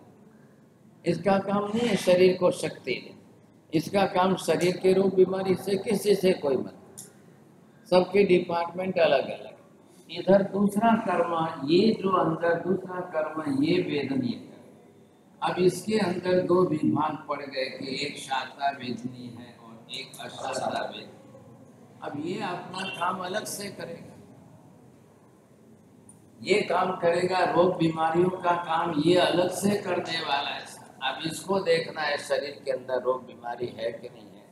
इसका काम नहीं है शरीर को शक्ति दे, इसका काम शरीर के रोग बीमारी से किसी से कोई मतलब, सबके डिपार्टमेंट अलग अलग। इधर दूसरा कर्म, ये जो अंदर दूसरा कर्म ये वेदनीय कर्म। अब इसके अंदर 2 विभाग पड़ गए कि एक शास्त्रा वेदनी है और एक अशास्त्रा वेदनी। अब ये अपना काम अलग से करेगा, ये काम करेगा, रोग बीमारियों का काम ये अलग से करने वाला है। अब इसको देखना है शरीर के अंदर रोग बीमारी है कि नहीं है,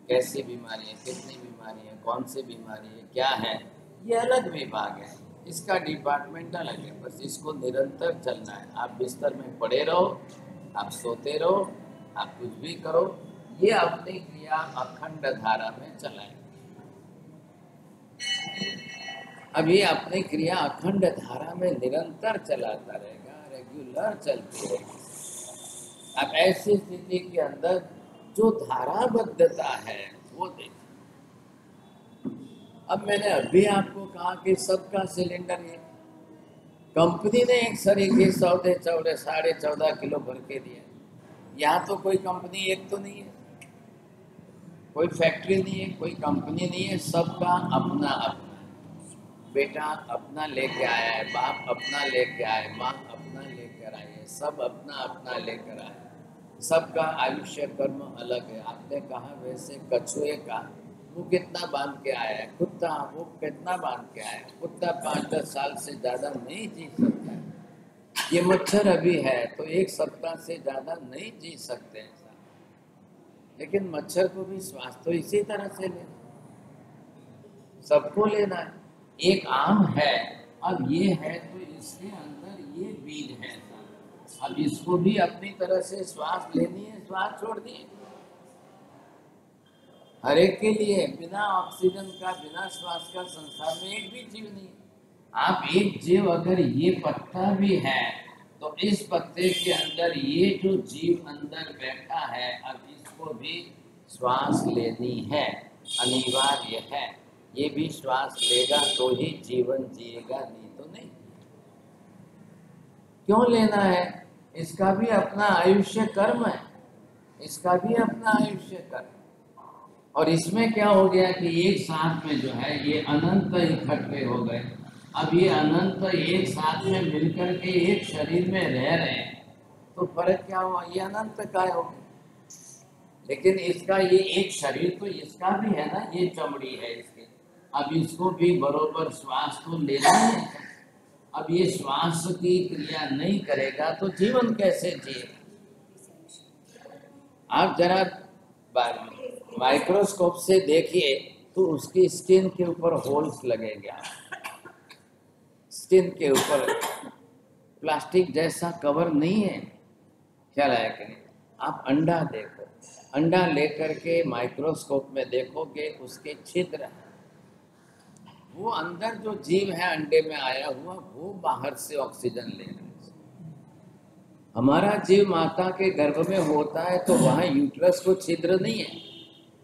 कैसी बीमारी है, कितनी बीमारी है, कौन सी बीमारी है, क्या है, ये अलग विभाग है, इसका डिपार्टमेंट अलग है। बस इसको निरंतर चलना है। आप बिस्तर में पड़े रहो, आप सोते रहो, आप कुछ भी करो, ये अपनी क्रिया अखंड धारा में चलाए। अब ये अपनी क्रिया अखंड धारा में निरंतर चलाता रहेगा, रेगुलर चलती रहेगी। अब ऐसी स्थिति के अंदर जो धाराबद्धता है वो देखिए। अब मैंने अभी आपको कहा कि सबका सिलेंडर ये कंपनी ने एक सरीखे 14.5 किलो भर के दिया। यहाँ तो कोई कंपनी एक तो नहीं है, कोई फैक्ट्री नहीं है, कोई कंपनी नहीं है, सबका अपना अपना। बेटा अपना लेके आया है, बाप अपना लेके आए, माँ अपना लेकर आई है, सब अपना अपना लेकर आए। सबका आयुष्य कर्म अलग है। आपने कहा वैसे कछुए का वो कितना बांध के आया है, कुत्ता वो कितना बांध के आया है। कुत्ता 5-10 साल से ज्यादा नहीं जी सकता है। ये मच्छर अभी है तो 1 सप्ताह से ज्यादा नहीं जी सकते हैं। लेकिन मच्छर को भी श्वास तो इसी तरह से लेना, सबको लेना है। एक आम है, अब ये है तो इसके अंदर ये बीज है, अब इसको भी अपनी तरह से श्वास लेनी है, श्वास छोड़नी है। हर एक के लिए बिना ऑक्सीजन का, बिना श्वास का संसार में एक भी जीव नहीं है। आप एक जीव, अगर ये पत्ता भी है तो इस पत्ते के अंदर ये जो जीव अंदर बैठा है, अब इसको भी श्वास लेनी है, अनिवार्य है। ये भी श्वास लेगा तो ही जीवन जिएगा, नहीं तो नहीं। क्यों लेना है? इसका भी अपना आयुष्य कर्म है, इसका भी अपना आयुष्य कर्म। और इसमें क्या हो गया कि एक साथ में जो है ये अनंत इकट्ठे हो गए। अब ये अनंत एक साथ में मिलकर के एक शरीर में रह रहे हैं, तो फर्क क्या हुआ? ये अनंत काय हो गए। लेकिन इसका ये एक शरीर तो इसका भी है ना, ये चमड़ी है इसकी। अब इसको भी बरोबर श्वास तो लेना है। अब ये श्वास की क्रिया नहीं करेगा तो जीवन कैसे जिएगा? आप जरा माइक्रोस्कोप से देखिए तो उसकी स्किन के ऊपर होल्स लगेंगे। स्किन के ऊपर प्लास्टिक जैसा कवर नहीं है, ख्याल आया कि नहीं? आप अंडा देखो, अंडा लेकर के माइक्रोस्कोप में देखोगे उसके छिद्र हैं। वो अंदर जो जीव है अंडे में आया हुआ, वो बाहर से ऑक्सीजन ले रहा है। हमारा जीव माता के गर्भ में होता है तो वहाँ यूट्रस को छिद्र नहीं है,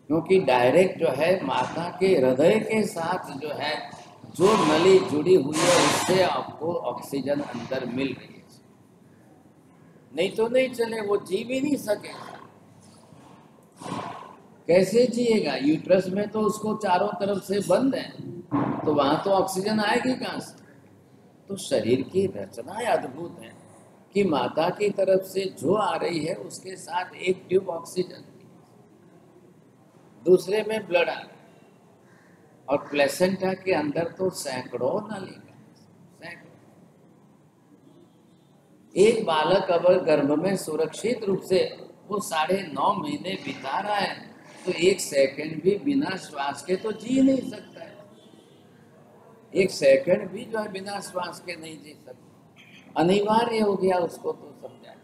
क्योंकि डायरेक्ट जो है माता के हृदय के साथ जो है जो नली जुड़ी हुई है उससे आपको ऑक्सीजन अंदर मिल रही है। नहीं तो नहीं चले, वो जी भी नहीं सके। कैसे जिएगा? यूट्रस में तो उसको चारों तरफ से बंद है, तो वहां तो ऑक्सीजन आएगी कहां से? तो शरीर की रचना अद्भुत है कि माता की तरफ से जो आ रही है उसके साथ एक ट्यूब ऑक्सीजन, दूसरे में ब्लड आ रहा है। और प्लेसेंटा के अंदर तो सैकड़ों नालिका, सैकड़ों। एक बालक अगर गर्भ में सुरक्षित रूप से वो 9.5 महीने बिता रहा है तो 1 सेकंड भी बिना श्वास के तो जी नहीं सकता है। 1 सेकंड भी जो है बिना श्वास के नहीं जी सकता। अनिवार्य हो गया उसको तो समझा।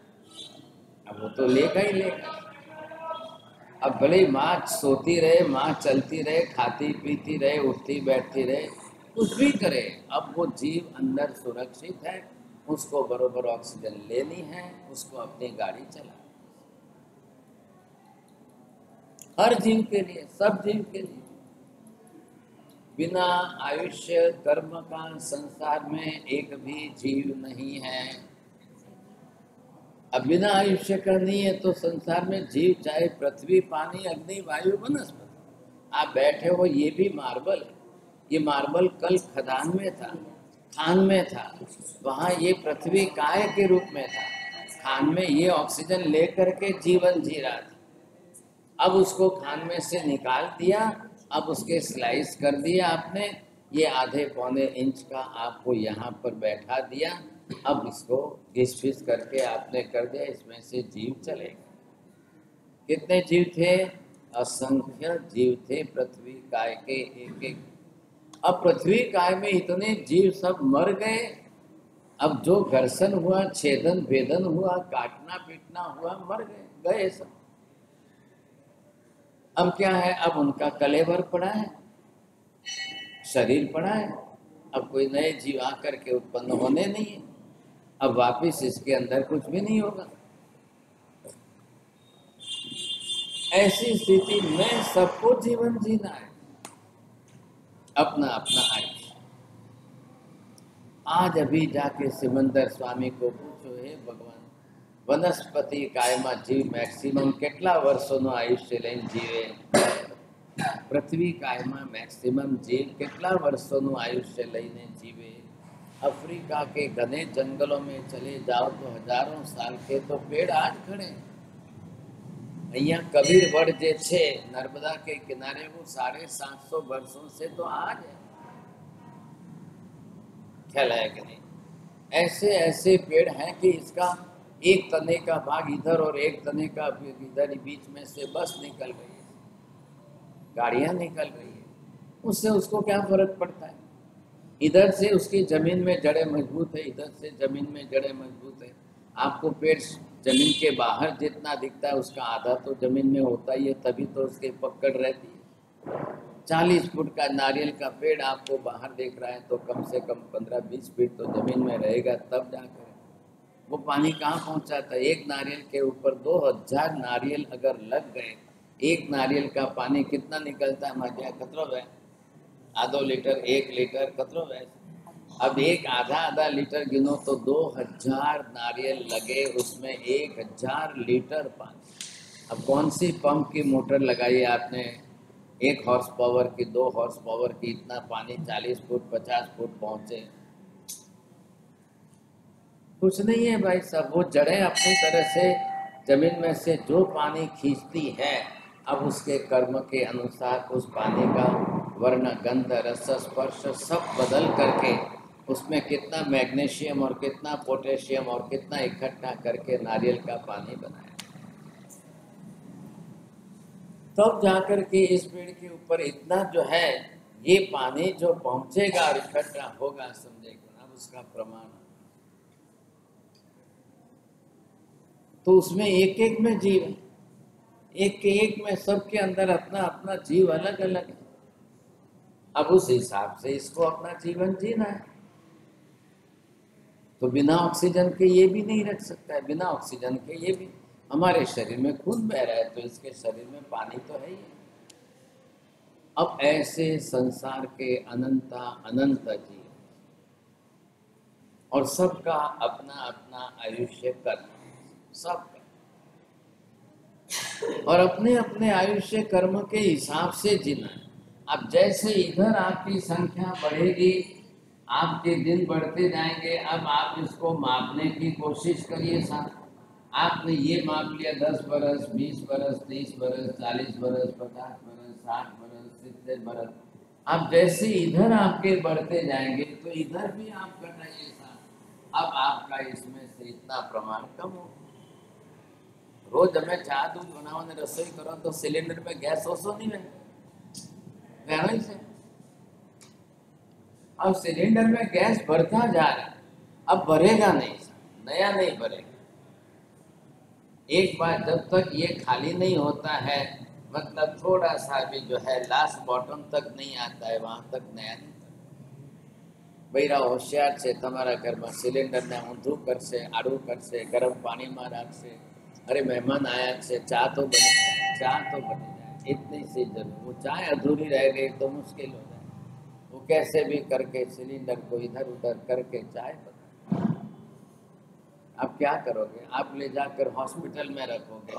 अब वो तो लेगा ही लेगा। अब भले ही माँ सोती रहे, माँ चलती रहे, खाती पीती रहे, उठती बैठती रहे, कुछ भी करे, अब वो जीव अंदर सुरक्षित है, उसको बरोबर ऑक्सीजन लेनी है, उसको अपनी गाड़ी चला। हर जीव के लिए, सब जीव के लिए। बिना आयुष्य कर्म का संसार में एक भी जीव नहीं है। अब बिना आयुष्य का नहीं है तो संसार में जीव चाहे पृथ्वी, पानी, अग्नि, वायु, वनस्पति। आप बैठे हो, ये भी मार्बल है। ये मार्बल कल खदान में था, खान में था, वहाँ ये पृथ्वी काय के रूप में था, खान में ये ऑक्सीजन लेकर के जीवन जी रहा था। अब उसको खान में से निकाल दिया, अब उसके स्लाइस कर दिया आपने, ये आधे पौने इंच का आपको यहाँ पर बैठा दिया। अब इसको घिस फिस करके आपने कर दिया, इसमें से जीव चलेगा। कितने जीव थे? असंख्य जीव थे पृथ्वी काय के, एक एक अब पृथ्वी काय में इतने जीव सब मर गए। अब जो घर्षण हुआ, छेदन भेदन हुआ, काटना पीटना हुआ, मर गए सब। अब क्या है, अब उनका कलेवर पड़ा है, शरीर पड़ा है। अब कोई नए जीव आकर के उत्पन्न होने नहीं है। अब वापिस इसके अंदर कुछ भी नहीं होगा। ऐसी स्थिति में सबको जीवन जीना है, अपना अपना आयुष्य। आज अभी जाके सिमंदर स्वामी को पूछो, हे भगवान, वनस्पति कायमा जीव मैक्सिमम કેટલા વર્ષોનું આયુષ્ય લઈને જીવે? પૃથ્વી કાયમાં મેક્સિમમ જીવ કેટલા વર્ષોનું આયુષ્ય લઈને જીવે? अफ्रीका के घने जंगलों में चले जाओ तो हजारों साल के तो पेड़ आज खड़े। અહીંયા कबीर वड जे छे नर्मदा के किनारे, वो 750 वर्षों से तो आज है। ख्याल है कि नहीं? ऐसे ऐसे पेड़ हैं कि इसका एक तने का भाग इधर और एक तने का इधर, बीच में से बस निकल रही है, गाड़ियां निकल रही है, उससे उसको क्या फर्क पड़ता है? इधर से उसकी जमीन में जड़ें मजबूत है, इधर से जमीन में जड़ें मजबूत है। आपको पेड़ जमीन के बाहर जितना दिखता है उसका आधा तो जमीन में होता ही है, तभी तो उसकी पकड़ रहती है। 40 फुट का नारियल का पेड़ आपको बाहर देख रहा है तो कम से कम 15-20 फीट तो जमीन में रहेगा, तब जाकर वो पानी कहाँ पहुँचाता है? एक नारियल के ऊपर 2000 नारियल अगर लग गए, एक नारियल का पानी कितना निकलता है? मजा कतरो है, आधो लीटर, 1 लीटर कतरो है। अब एक आधा लीटर गिनो तो 2000 नारियल लगे, उसमें 1000 लीटर पानी। अब कौन सी पंप की मोटर लगाई आपने? 1 हॉर्स पावर की, 2 हॉर्स पावर की, इतना पानी 40 फुट 50 फुट पहुंचे? कुछ नहीं है भाई साहब। वो जड़ें अपनी तरह से जमीन में से जो पानी खींचती है, अब उसके कर्म के अनुसार उस पानी का वर्ण, गंध, रस, स्पर्श सब बदल करके उसमें कितना मैग्नीशियम और कितना पोटेशियम और कितना इकट्ठा करके नारियल का पानी बनाया। तब जाकर के इस पेड़ के ऊपर इतना जो है ये पानी जो पहुंचेगा और इकट्ठा होगा, समझेगा, अब उसका प्रमाण। तो उसमें एक एक में जीव है, एक के एक में सबके अंदर अपना अपना जीव अलग अलग है। अब उस हिसाब से इसको अपना जीवन जीना है। तो बिना ऑक्सीजन के ये भी नहीं रख सकता है, बिना ऑक्सीजन के ये भी। हमारे शरीर में खून बह रहा है तो इसके शरीर में पानी तो है ही। अब ऐसे संसार के अनंत जीव और सबका अपना अपना आयुष्य कर्म, सबका, और अपने अपने आयुष्य कर्म के हिसाब से जीना। अब जैसे इधर आपकी संख्या बढ़ेगी, आपके दिन बढ़ते जाएंगे। अब आप इसको मापने की कोशिश करिए। आपने ये माप लिया 10 बरस, 20 बरस, 30 बरस, 40 बरस, 50 बरस, 60 बरस, 70 बरस। अब जैसे इधर आपके बढ़ते जाएंगे तो इधर भी आप करना ये साथ। अब आपका इसमें से इतना प्रमाण कम हो। रोज हमें चाह दूध बनाओ ने रसोई करो तो सिलेंडर में गैस ओसो नहीं है से। अब सिलेंडर में गैस बढ़ता जा रहा है, अब भरेगा नहीं, नया नहीं भरेगा। एक बार जब तक ये खाली नहीं होता है, मतलब थोड़ा सा भी जो है लास्ट बॉटम तक नहीं आता है, वहां तक नया नहीं। बૈરા હોશિયાર છે, તમારા ઘરમાં સિલિન્ડરને ઊંધું કરશે, આડું કરશે, ગરમ પાણીમાં રાખશે। अरे मेहमान आया છે, चाय तो बनी जाए, चाय तो बनी जाए, इतनी सी जरूर। वो चाय अधूरी रह गई तो मुश्किल हो जाए। वो कैसे भी करके सिलेंडर को इधर उधर करके चाय बना। आप क्या करोगे? आप ले जाकर हॉस्पिटल में रखोगे,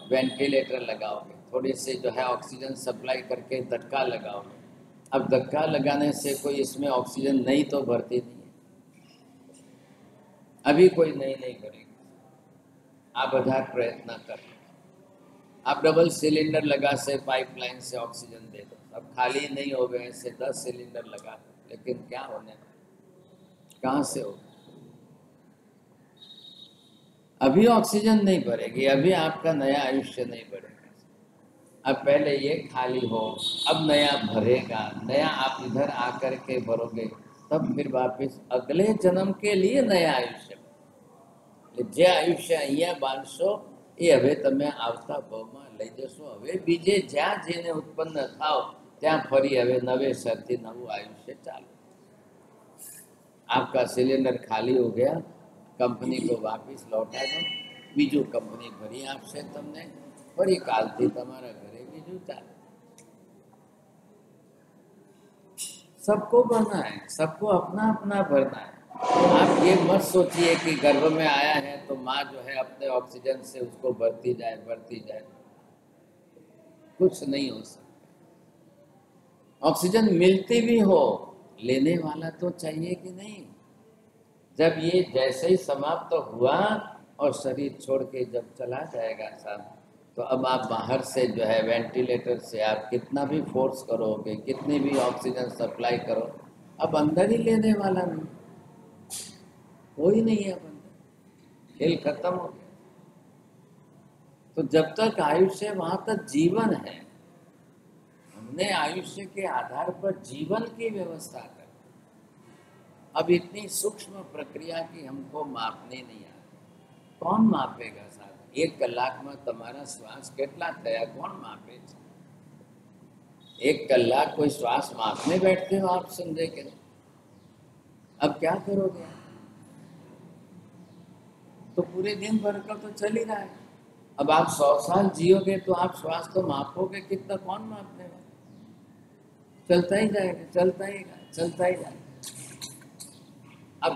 वेंटिलेटर लगाओगे, थोड़ी सी जो है ऑक्सीजन सप्लाई करके धक्का लगाओगे। अब धक्का लगाने से कोई इसमें ऑक्सीजन नहीं तो भरती नहीं है, अभी कोई नहीं करेगा। आप બધા प्रयत्न कर। आप डबल सिलेंडर लगा से पाइपलाइन से ऑक्सीजन दे दो। अब खाली नहीं हो गए से 10 सिलेंडर लगा दो, लेकिन क्या होने, कहाँ से हो? अभी ऑक्सीजन नहीं भरेगी, अभी आपका नया आयुष्य नहीं बढ़ेगा। अब पहले ये खाली हो, अब नया भरेगा, नया आप इधर आकर के भरोगे, तब फिर वापिस अगले जन्म के लिए नया आयुष्य। जे आयुष्य અહીંયા બાંધશો એ હવે તમે આવતા ભાવમાં લઈ જશો। હવે બીજે જ્યાં જેને ઉત્પન્ન થાવ ત્યાં ફરી હવે નવેસરથી નવું આયુષ્ય ચાલુ। आपका सिलेंडर खाली हो गया, कंपनी को वापस लौटा दो, बीजू कंपनी भरी आपसे तमने, फरी कालथी तमारा घरे बीजू चाले। सबको भरना है, सबको अपना अपना भरना है। आप ये मत सोचिए कि गर्भ में आया है तो माँ जो है अपने ऑक्सीजन से उसको भरती जाए, कुछ नहीं हो सकता। ऑक्सीजन मिलती भी हो, लेने वाला तो चाहिए कि नहीं। जब ये जैसे ही समाप्त तो हुआ और शरीर छोड़ के जब चला जाएगा साहब, तो अब आप बाहर से जो है वेंटिलेटर से आप कितना भी फोर्स करोगे, कितनी भी ऑक्सीजन सप्लाई करो, अब अंदर ही लेने वाला नहीं, कोई नहीं है। अब अंदर खेल खत्म हो गया। तो जब तक आयुष्य वहां तक जीवन है, हमने आयुष्य के आधार पर जीवन की व्यवस्था कर। अब इतनी सूक्ष्म प्रक्रिया की हमको मापने नहीं आती। कौन मापेगा साहब? 1 कलाक में तुम्हारा श्वास કેટલા થયા कौन मापे? 1 कलाक कोई श्वास मापने बैठते हो आप समझे के? अब क्या करोगे? तो पूरे दिन भर का तो चल ही रहा है। अब आप 100 साल जियोगे तो आप श्वास तो मापोगे कितना, कौन मापने वाला? चलता ही जाएगा, चलता ही जाएगा। अब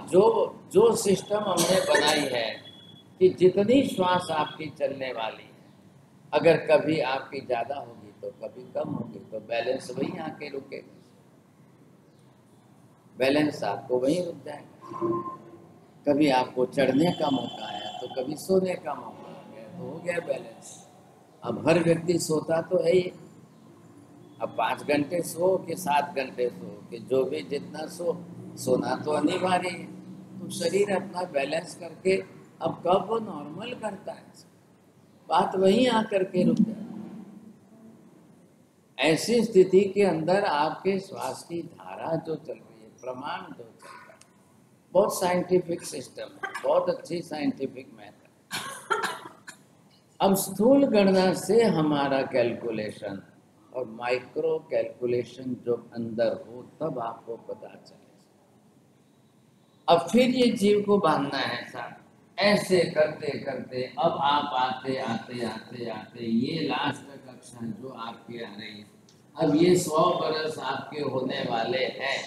जो सिस्टम हमने बनाई है कि जितनी श्वास आपकी चलने वाली है, अगर कभी आपकी ज्यादा होगी तो कभी कम होगी, तो बैलेंस वहीं आके रुकेगा, बैलेंस आपको वहीं रुक जाएगा। कभी आपको चढ़ने का मौका आया तो कभी सोने का मौका आ गया, तो हो गया बैलेंस। अब हर व्यक्ति सोता तो है ही, अब 5 घंटे सो कि 7 घंटे सो कि जो भी जितना सोना तो अनिवार्य है। तो शरीर अपना बैलेंस करके अब कब वो नॉर्मल करता है, बात वहीं आकर के रुक जाए। ऐसी स्थिति के अंदर आपके श्वास की धारा जो चल रही है, प्रमाण जो चल रहा है, बहुत साइंटिफिक सिस्टम है, बहुत अच्छी साइंटिफिक मेथड। अब स्थूल गणना से हमारा कैलकुलेशन और माइक्रो कैलकुलेशन जो अंदर हो, तब आपको पता चले। अब फिर ये जीव को बांधना है साहब। ऐसे करते करते अब आप आते ये लास्ट कक्षा जो आपके आ रही है, अब ये 100 बरस आपके होने वाले हैं।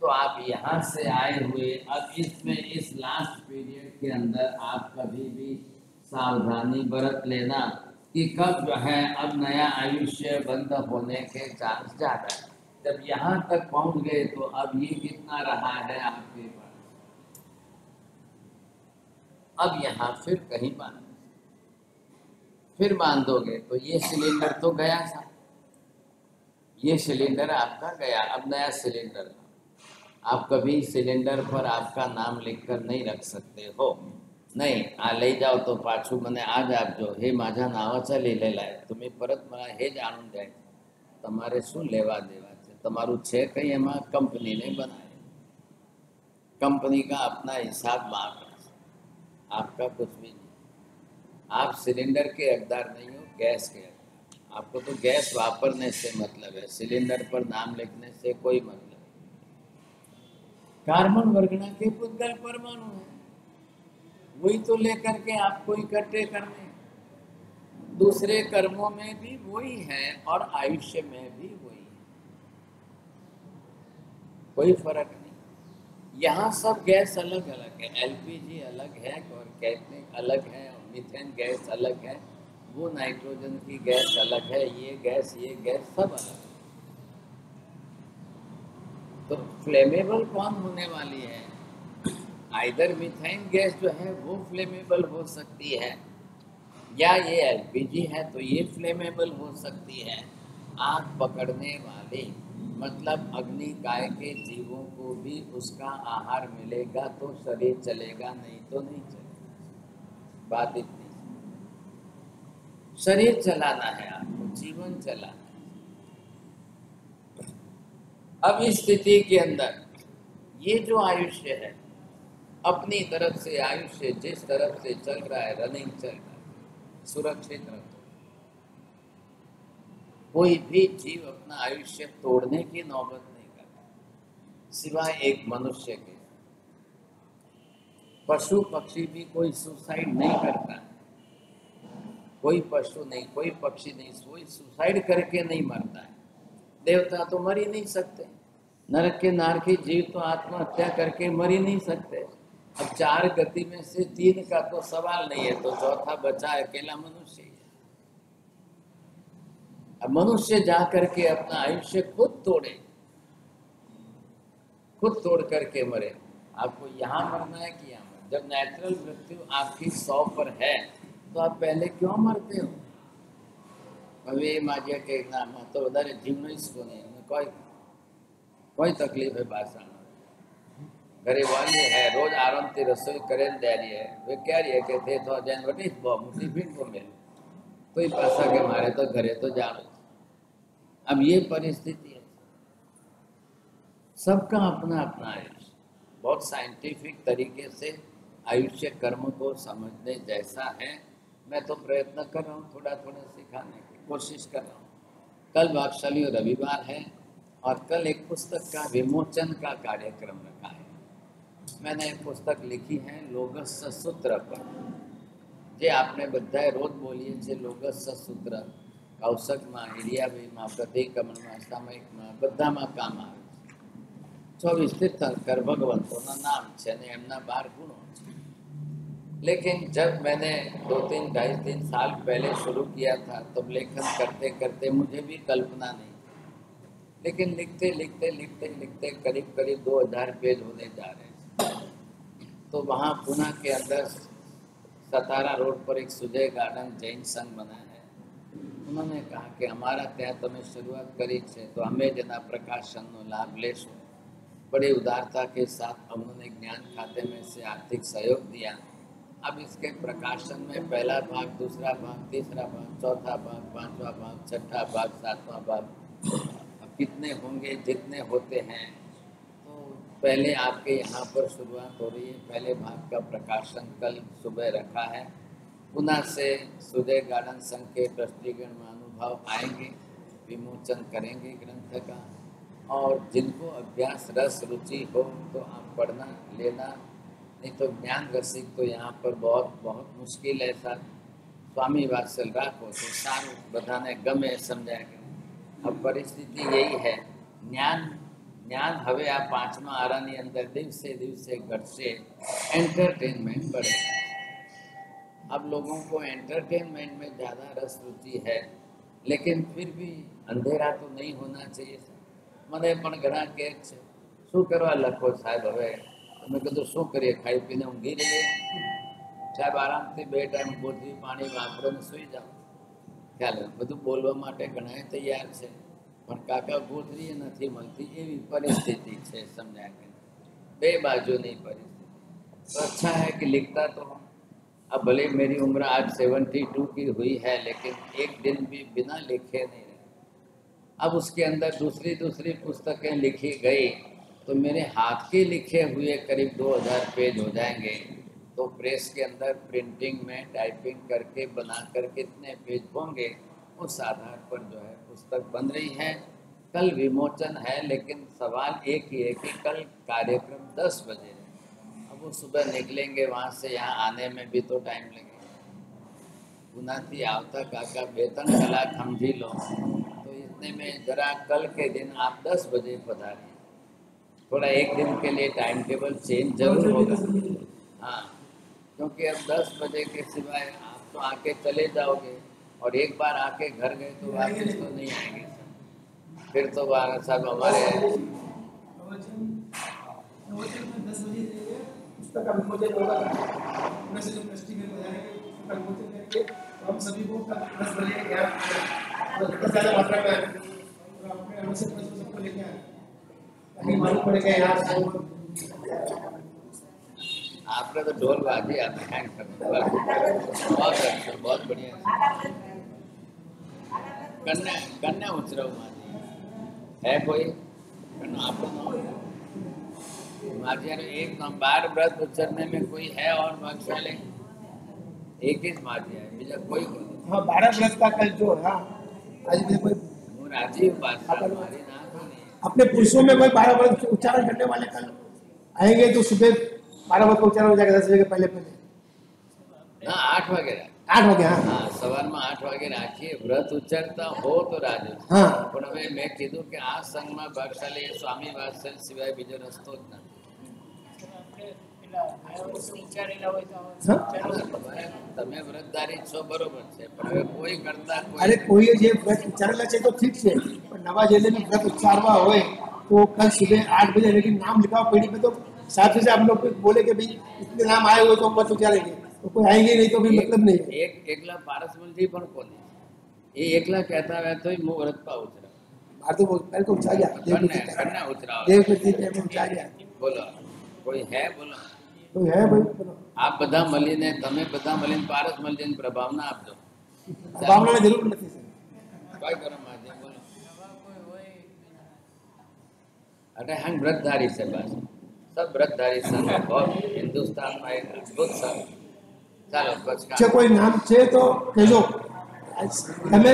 तो आप यहाँ से आए हुए, अब इसमें इस लास्ट पीरियड के अंदर आप कभी भी सावधानी बरत लेना कि कब जो है अब नया आयुष्य बंद होने के चांस ज़्यादा है। जब यहाँ तक पहुँच गए तो अब ये कितना रहा है आपके पास, अब यहाँ फिर कहीं फिर बांधोगे तो ये सिलेंडर तो गया था, ये सिलेंडर आपका गया, अब नया सिलेंडर। आप कभी सिलेंडर पर आपका नाम लिखकर नहीं रख सकते हो, नहीं आ ले जाओ तो पाछू मने आज आपजो, हे माझा नावाचा लिहिलेला आहे, तुम्ही परत मला हे जाणून द्यायचं, તમારે શું લેવા देवा છે, તમારું છે કઈ એમાં કંપનીને બનાવે, कंपनी का अपना हिसाब मांग, आपका कुछ भी नहीं। आप सिलेंडर के हकदार नहीं हो, गैस के हकदार। आपको तो गैस वापरने से मतलब है, सिलेंडर पर नाम लिखने से कोई मतलब नहीं। कार्बन वर्गना के पुद्गल परमाणु है, वही तो लेकर के आपको इकट्ठे करने। दूसरे कर्मों में भी वही है और आयुष्य में भी वही है, कोई फर्क नहीं। यहाँ सब गैस अलग अलग है, एलपीजी अलग है और कैटनिक अलग है और मीथेन गैस अलग है, वो नाइट्रोजन की गैस अलग है, ये गैस सब अलग है। तो फ्लेमेबल कौन होने वाली है? आइदर मीथेन गैस जो है वो फ्लेमेबल हो सकती है, या ये एलपीजी है तो ये फ्लेमेबल हो सकती है। आग पकड़ने वाली मतलब अग्निकाय के जीवों को भी उसका आहार मिलेगा तो शरीर चलेगा, नहीं तो नहीं चलेगा। बात इतनी। शरीर चलाना है, आपको जीवन चलाना है। अब इस स्थिति के अंदर ये जो आयुष्य है, अपनी तरफ से आयुष्य जिस तरफ से चल रहा है, रनिंग चल रहा है, सुरक्षित रखो। कोई भी जीव अपना आयुष्य तोड़ने की नौबत नहीं करता, सिवाय एक मनुष्य के। पशु पक्षी भी कोई सुसाइड नहीं करता, कोई पशु नहीं, कोई पक्षी नहीं, कोई सुसाइड करके नहीं मरता है। देवता तो मर ही नहीं सकते, नरक के नारकी जीव तो आत्महत्या करके मर ही नहीं सकते। अब 4 गति में से 3 का तो सवाल नहीं है, तो चौथा बचा अकेला मनुष्य ही है। अब मनुष्य जा करके अपना आयुष्य खुद तोड़े, खुद तोड़ करके मरे। आपको यहाँ मरना है कि यहाँ मरना? जब नेचुरल मृत्यु आपकी 100 पर है तो आप पहले क्यों मरते हो? હવે માજે કે ના માં તો વધારે જીવનઈશ કોને કોઈ કોઈ તકલીફ है बासा घरे वाली है रोज आराम से रसोई करे दे रही है, वे कह रही है कि थे तो जैन वटी टिफिन को मिले तो ही पासा के मारे तो घरे तो जानो। अब ये परिस्थिति है, सबका अपना अपना आयुष्य। बहुत साइंटिफिक तरीके से आयुष्य कर्म को समझने जैसा है। मैं तो प्रयत्न कर रहा हूँ थोड़ा थोड़ा सिखाने की कोशिश कर रहा हूँ। कल भागशाली रविवार है और कल एक पुस्तक का विमोचन का कार्यक्रम रखा है। मैंने एक पुस्तक लिखी है लोगस सूत्र पर, जे आपने बधाए रोज बोलीए छे लोगस सूत्र कौशक में हिरियाबाई में प्रतिक्रमण में सामयिक में बधा में काम आवे। 24 तीर्थंकर भगवंतों नाम है ने एमना 12 गुणों है। लेकिन जब मैंने 2-3 साल पहले शुरू किया था तब लेखन करते करते मुझे भी कल्पना नहीं, लेकिन लिखते लिखते लिखते लिखते करीब करीब 2000 पेज होने जा रहे हैं। तो वहाँ पुणे के अंदर सतारा रोड पर एक सुजय गार्डन जैन संघ बना है। उन्होंने कहा कि हमारा त्या तमे शुरुआत करी है तो हमें जना प्रकाशन लाभ लेशो। बड़ी उदारता के साथ उन्होंने ज्ञान खाते में से आर्थिक सहयोग दिया। अब इसके प्रकाशन में पहला भाग, दूसरा भाग, तीसरा भाग, चौथा भाग, 5वां भाग, 6ठा भाग, 7वां भाग, अब कितने होंगे जितने होते हैं। तो पहले आपके यहाँ पर शुरुआत हो रही है। पहले भाग का प्रकाशन कल सुबह रखा है। पुणे से सुजय गार्डन संघ के ट्रस्टीगण महानुभाव आएंगे, विमोचन करेंगे ग्रंथ का। और जिनको अभ्यास रस रुचि हो तो आप पढ़ना लेना, नहीं तो ज्ञान रसिक तो यहाँ पर बहुत बहुत मुश्किल है। सर स्वामी वात्सल राखो तो सारू बधाने गमे समझाया करें। अब परिस्थिति यही है, ज्ञान हवे आ 5मा आरानी अंदर दिवसे दिवसे घटसे, एंटरटेनमेंट बढ़ेगा। अब लोगों को एंटरटेनमेंट में ज़्यादा रस रुचि है, लेकिन फिर भी अंधेरा तो नहीं होना चाहिए। મને પણ ઘણા કહે છે શું કરવા લખો સાહેબ? હવે તમે કીધું શું કરીએ, ખાઈ પીને ઊંઘી રહીએ સાહેબ, આરામથી 2 ટાઈમ ગોધરી પાણી વાપરો ને સૂઈ જાઓ। ખ્યાલ બધું બોલવા માટે ઘણા તૈયાર છે, પણ કાકા ગોધરી નથી મળતી એવી પરિસ્થિતિ છે। સમજાય કે 2 બાજુની પરિસ્થિતિ। तो अच्छा है कि लिखता तो हूँ। अब भले मेरी उम्र आज 72 की हुई है, लेकिन एक दिन भी बिना लिखे नहीं। अब उसके अंदर दूसरी पुस्तकें लिखी गई तो मेरे हाथ के लिखे हुए करीब 2000 पेज हो जाएंगे। तो प्रेस के अंदर प्रिंटिंग में टाइपिंग करके बना कर कितने पेज होंगे, उस आधार पर जो है पुस्तक बन रही है। कल विमोचन है, लेकिन सवाल एक ही है कि कल कार्यक्रम 10 बजे है। अब वो सुबह निकलेंगे वहाँ से, यहाँ आने में भी तो टाइम लगेगा। पुणे थी आवता काका 2-3 कलाक समझी लो, तो इतने में जरा कल के दिन आप 10 बजे पधारिए। थोड़ा एक दिन के लिए टाइम टेबल चेंज जरूर होगा। हाँ, क्योंकि अब 10 बजे के सिवाय आप तो आके चले जाओगे, और एक बार आके घर गए तो वापस तो नहीं आएंगे सर। फिर तो साहब हमारे हम सभी को 10 बजे ज़्यादा मात्रा में अपने आवश्यक वस्तु सबको लेके आए ताकि मालूम पड़े कि यार आपका तो ढोल बाजी आता है। बहुत अच्छा, बहुत बढ़िया। कन्या उचरव है कोई आपको माझियार एक 12 व्रत उच्चरने में कोई है और भाग्यशाली एक ही माझिया है बीजा कोई हाँ 12 व्रत का कल जो है हाँ आज भी कोई वो राजीव बादशाह हमारी ना नहीं अपने पुरुषों में कोई 12 व्रत उच्चारण करने वाले कल आएंगे तो सुबह 12 व्रत का उच्चारण हो जाएगा 10 बजे के पहले ना 8 बजे 8 बजे हाँ हाँ सवार में 8 वागे राखिए व्रत उच्चरता हो तो राजू हाँ पण હવે મેં કીધું કે આ સંઘમાં ભાગશાળી સ્વામી વાત્સલ્ય સિવાય બીજો રસ્તો જ નથી તમે વ્રતધારી છો બરોબર છે પણ હવે કોઈ કરતા अरे કોઈ कोई જે व्रत उच्चारेला છે तो ठीक है पर नवा जिले में व्रत उच्चारवा होए तो कल सुबह 8 बजे लेकिन नाम लिखाओ पेड़ी पे तो साथ से आप लोग बोले कि भाई इतने नाम आए हुए तो व्रत उच्चारेंगे तो कोई आएंगे नहीं तो भी मतलब नहीं है એક એકલા પારસમલજી પણ કોને એ એકલા કહેતા હોય તો હું વ્રત પા ઉતરા बाहर तो मेरे को उच्चार गया કન્યા ઉતરાવ देव के जी में उच्चार गया બોલો કોઈ હે બોલો तो है भाई बोलो આપ બધા મળીને તમે બધા મળીને પારસમલજીને પ્રભાવના આપજો भावना ने जरूर नहीं सर કોઈ કરો માજે બોલો अरे हम व्रतधारी से बस सब व्रतधारी संघ और हिंदुस्तान में एक अद्भुत संघ चलो बस છે કોઈ નામ છે તો કહેજો તમે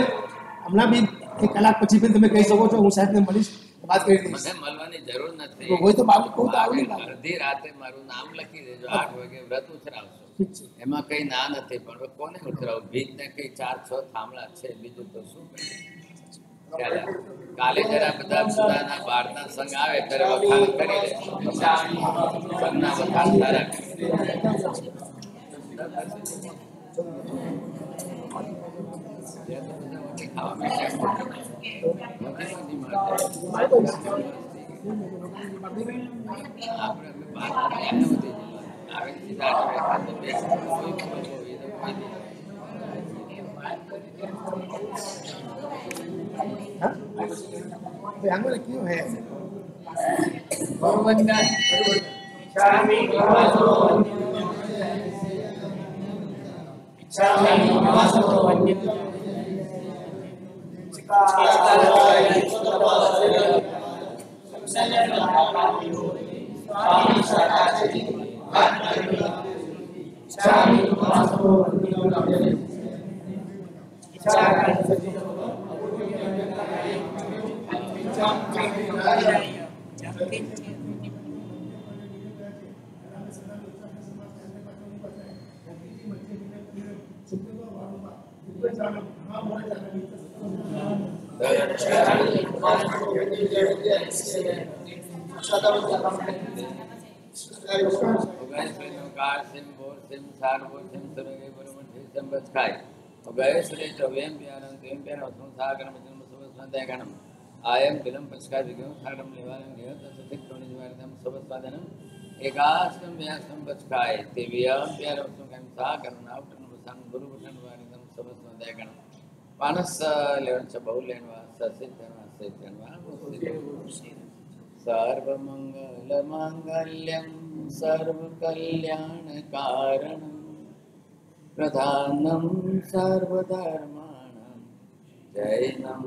હમણાં બી એક કલાક પછી પણ તમે કહી શકો છો હું સાહેબને મળીશ વાત કરી દઈશ મને મળવાની જરૂર નથી તો હોય તો બાબુ કહું તો આવડી વાત અડધી રાતે મારું નામ લખી દેજો 8 વાગે વ્રત ઉતરાવશો ઠીક છે એમાં કઈ ના નથી પણ હવે કોને ઉતરાવું ભીત ને કઈ 4-6 થાંભલા છે બીજું તો શું કરીએ ચાલો કાલે જરા બધા પોતાના બહારના સંઘ આવે ત્યારે વખાણ કરી લેશું સંઘના વખાણ સારા ખાવા આપણે વાત આવે સીધા આંગો લખ્યું હે आयम बिलम पचका विगम सागरम लेवालम घेत सतिक तोनि जवारदम सबस्वादनम एकास्कम व्यासम पचकाय तेवियम प्यारम सुकम सागरम नावटन बसन गुरु बसन वारदम सबस्वादयगणम पानस लेवन च बहु लेनवा ससिद्धनवा सिद्धनवा सर्वमंगल मांगल्यम सर्वकल्याणकारणम प्रधानम सर्वधर्माणां जैनम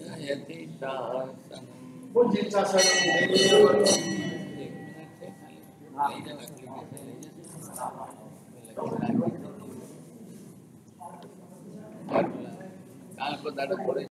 जयति शासनम बोल जिनका काल को दादा थोड़े